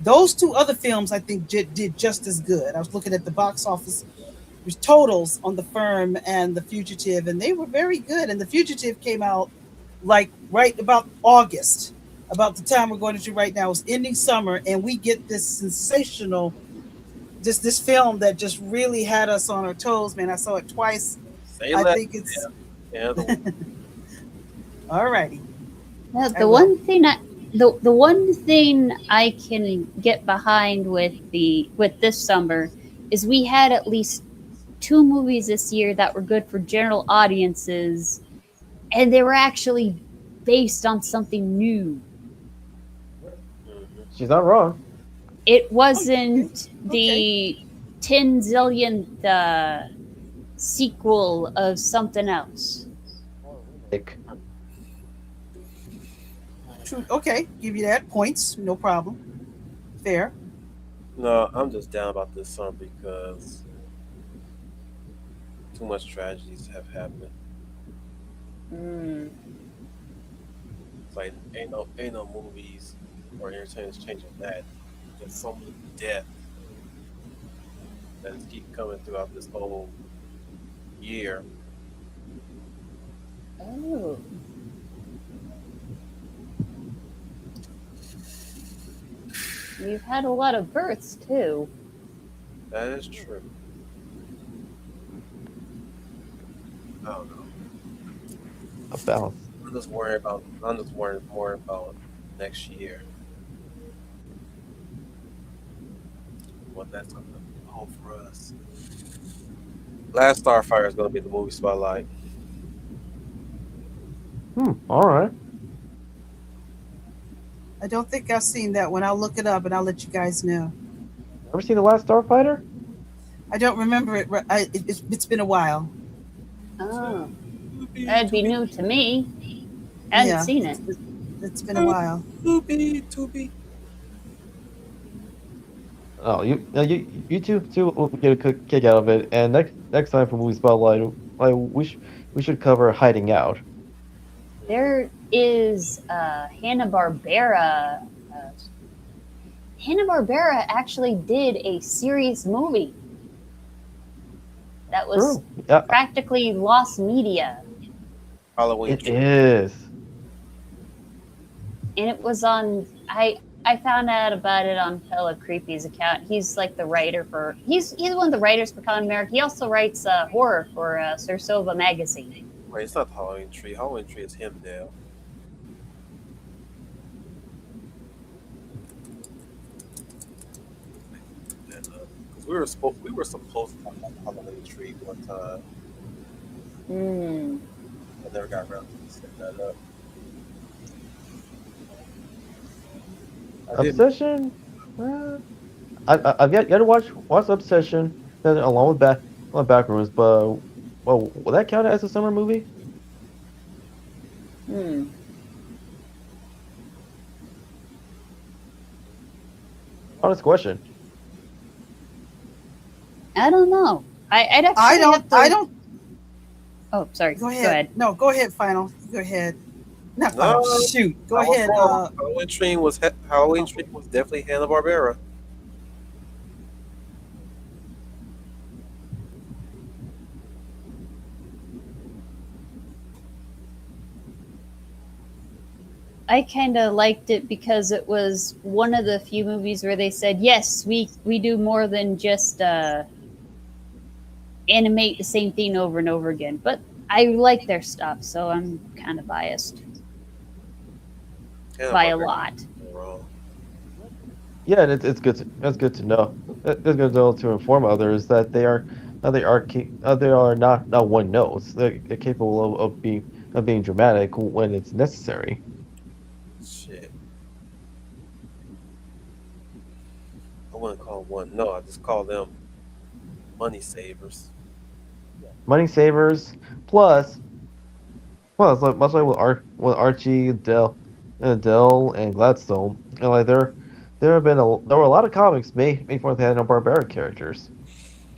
those two other films, I think, did just as good. I was looking at the box office totals on The Firm and The Fugitive, and they were very good. And The Fugitive came out like right about August, about the time we're going into right now. It's ending summer, and we get this sensational, just this film that just really had us on our toes. Man, I saw it twice. Say I less. think it's Yeah, all righty. Now, I will. the one thing I can get behind with this summer is we had at least two movies this year that were good for general audiences, and they were actually based on something new. mhm. She's not wrong. It Oh, okay. wasn't Okay. the 10 zillionth sequel of something else. Like, True. Okay. Give you that. Points. No problem. Fair. No, I'm just down about this summer because too much tragedies have happened. Mm. It's like ain't no movies or entertainment changing that. There's so many death that just keep coming throughout this whole year. Oh. We've had a lot of births too. That is true. I don't know. about I'm just worried more about next year. What that's gonna hold for us. Last Starfire is gonna be the movie spotlight. all right. I don't think I've seen that one. I'll look it up and I'll let you guys know. Ever seen the last Starfighter? I don't remember it. It's been a while. Oh, that'd be new to me. I hadn't Yeah, seen it. it's been a while. To be. Oh, you two will get a kick out of it. And next time for movie spotlight, like we should cover Hiding Out. There is Hanna-Barbera. Hanna-Barbera actually did a serious movie that was True. Yeah, practically lost media, Halloween. it is. and it was on. I found out about it on Pella Creepy's account. He's like the writer for. He's one of the writers for Comic America. He also writes horror for Sursova magazine. Wait, it's not the Halloween tree. Halloween tree is Hemdale. Because we were supposed to talk about the Halloween tree one time. Hmm. I never got around to setting that up. I did. Obsession. I've yet to watch Obsession, then along with Backrooms, but well, will that count as a summer movie? Hmm. Honest question. I don't know. I'd actually I don't. have to. I don't. Oh, sorry. Go ahead. No, go ahead. Final. Go ahead. Not No, final. Shoot. Go I was ahead. wrong. Halloween tree was definitely Hanna Barbera. I kind of liked it because it was one of the few movies where they said, yes, we do more than just animate the same thing over and over again. But I like their stuff, so I'm kind of biased by a lot. Wrong. Yeah, and it's good. That's good to know. It's good to know to inform others that they are not one notes. They're capable of being dramatic when it's necessary. Shit. I wouldn't call them one. No, I just call them money savers. Money savers plus like much like with Archie, Adele, and Gladstone, and like there were a lot of comics made for the Hanna-Barbera characters.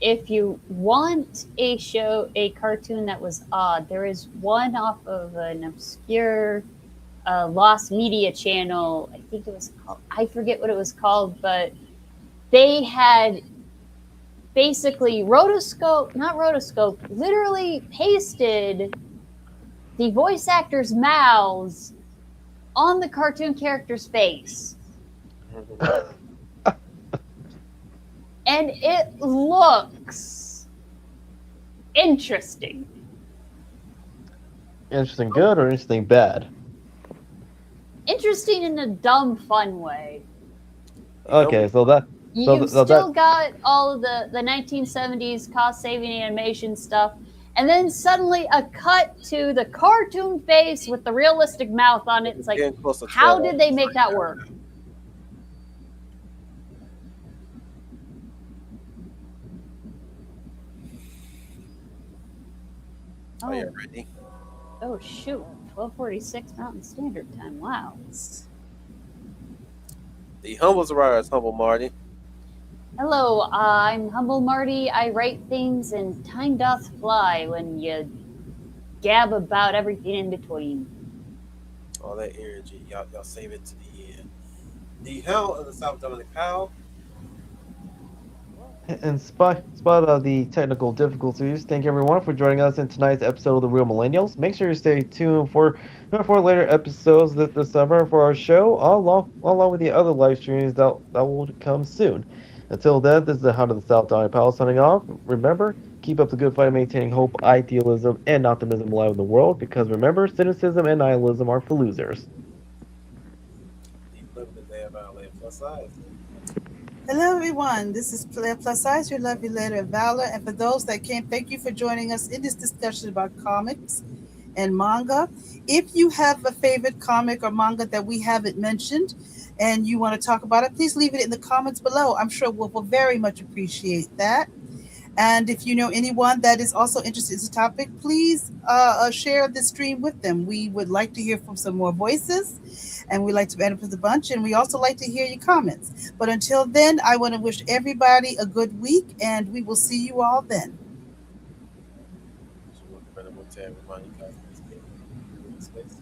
If you want a show, a cartoon that was odd, there is one off of an obscure lost media channel. I think it was called, I forget what it was called, but they had basically rotoscope, not rotoscope, literally pasted the voice actors' mouths on the cartoon character's face. And it looks interesting. Interesting good or interesting bad? Interesting in a dumb, fun way. Okay, so that so, You've so that still got all of the 1970s cost saving animation stuff, and then suddenly a cut to the cartoon face with the realistic mouth on it. It's like, Getting close to how 12. did they make that work? Are you Oh, ready? oh shoot. 12:46 Mountain Standard Time. Wow. The humbles rise, humble Marty. Hello, I'm Humble Marty. I write things and time doth fly when you gab about everything in between. All that energy, y'all save it to the end. The hell of the South Dominic Powell. in spite of the technical difficulties, thank everyone for joining us in tonight's episode of The Real Millennials. Make sure you stay tuned for later episodes this summer for our show, along with the other live streams that will come soon. Until then, this is the Hound of the South, Donnie Powell signing off. Remember, keep up the good fight, maintaining hope, idealism, and optimism alive in the world, because remember, cynicism and nihilism are for losers. The limited day of LA plus size. Hello, everyone. This is Plus Size, your lovely letter of valor. And for those that came, thank you for joining us in this discussion about comics and manga. If you have a favorite comic or manga that we haven't mentioned and you want to talk about it, please leave it in the comments below. I'm sure we'll very much appreciate that. And if you know anyone that is also interested in this topic, please share this stream with them. We would like to hear from some more voices, and we like to end up with a bunch, and we also like to hear your comments. But until then, I want to wish everybody a good week, and we will see you all then. So we're going to remind you guys of this game. Space.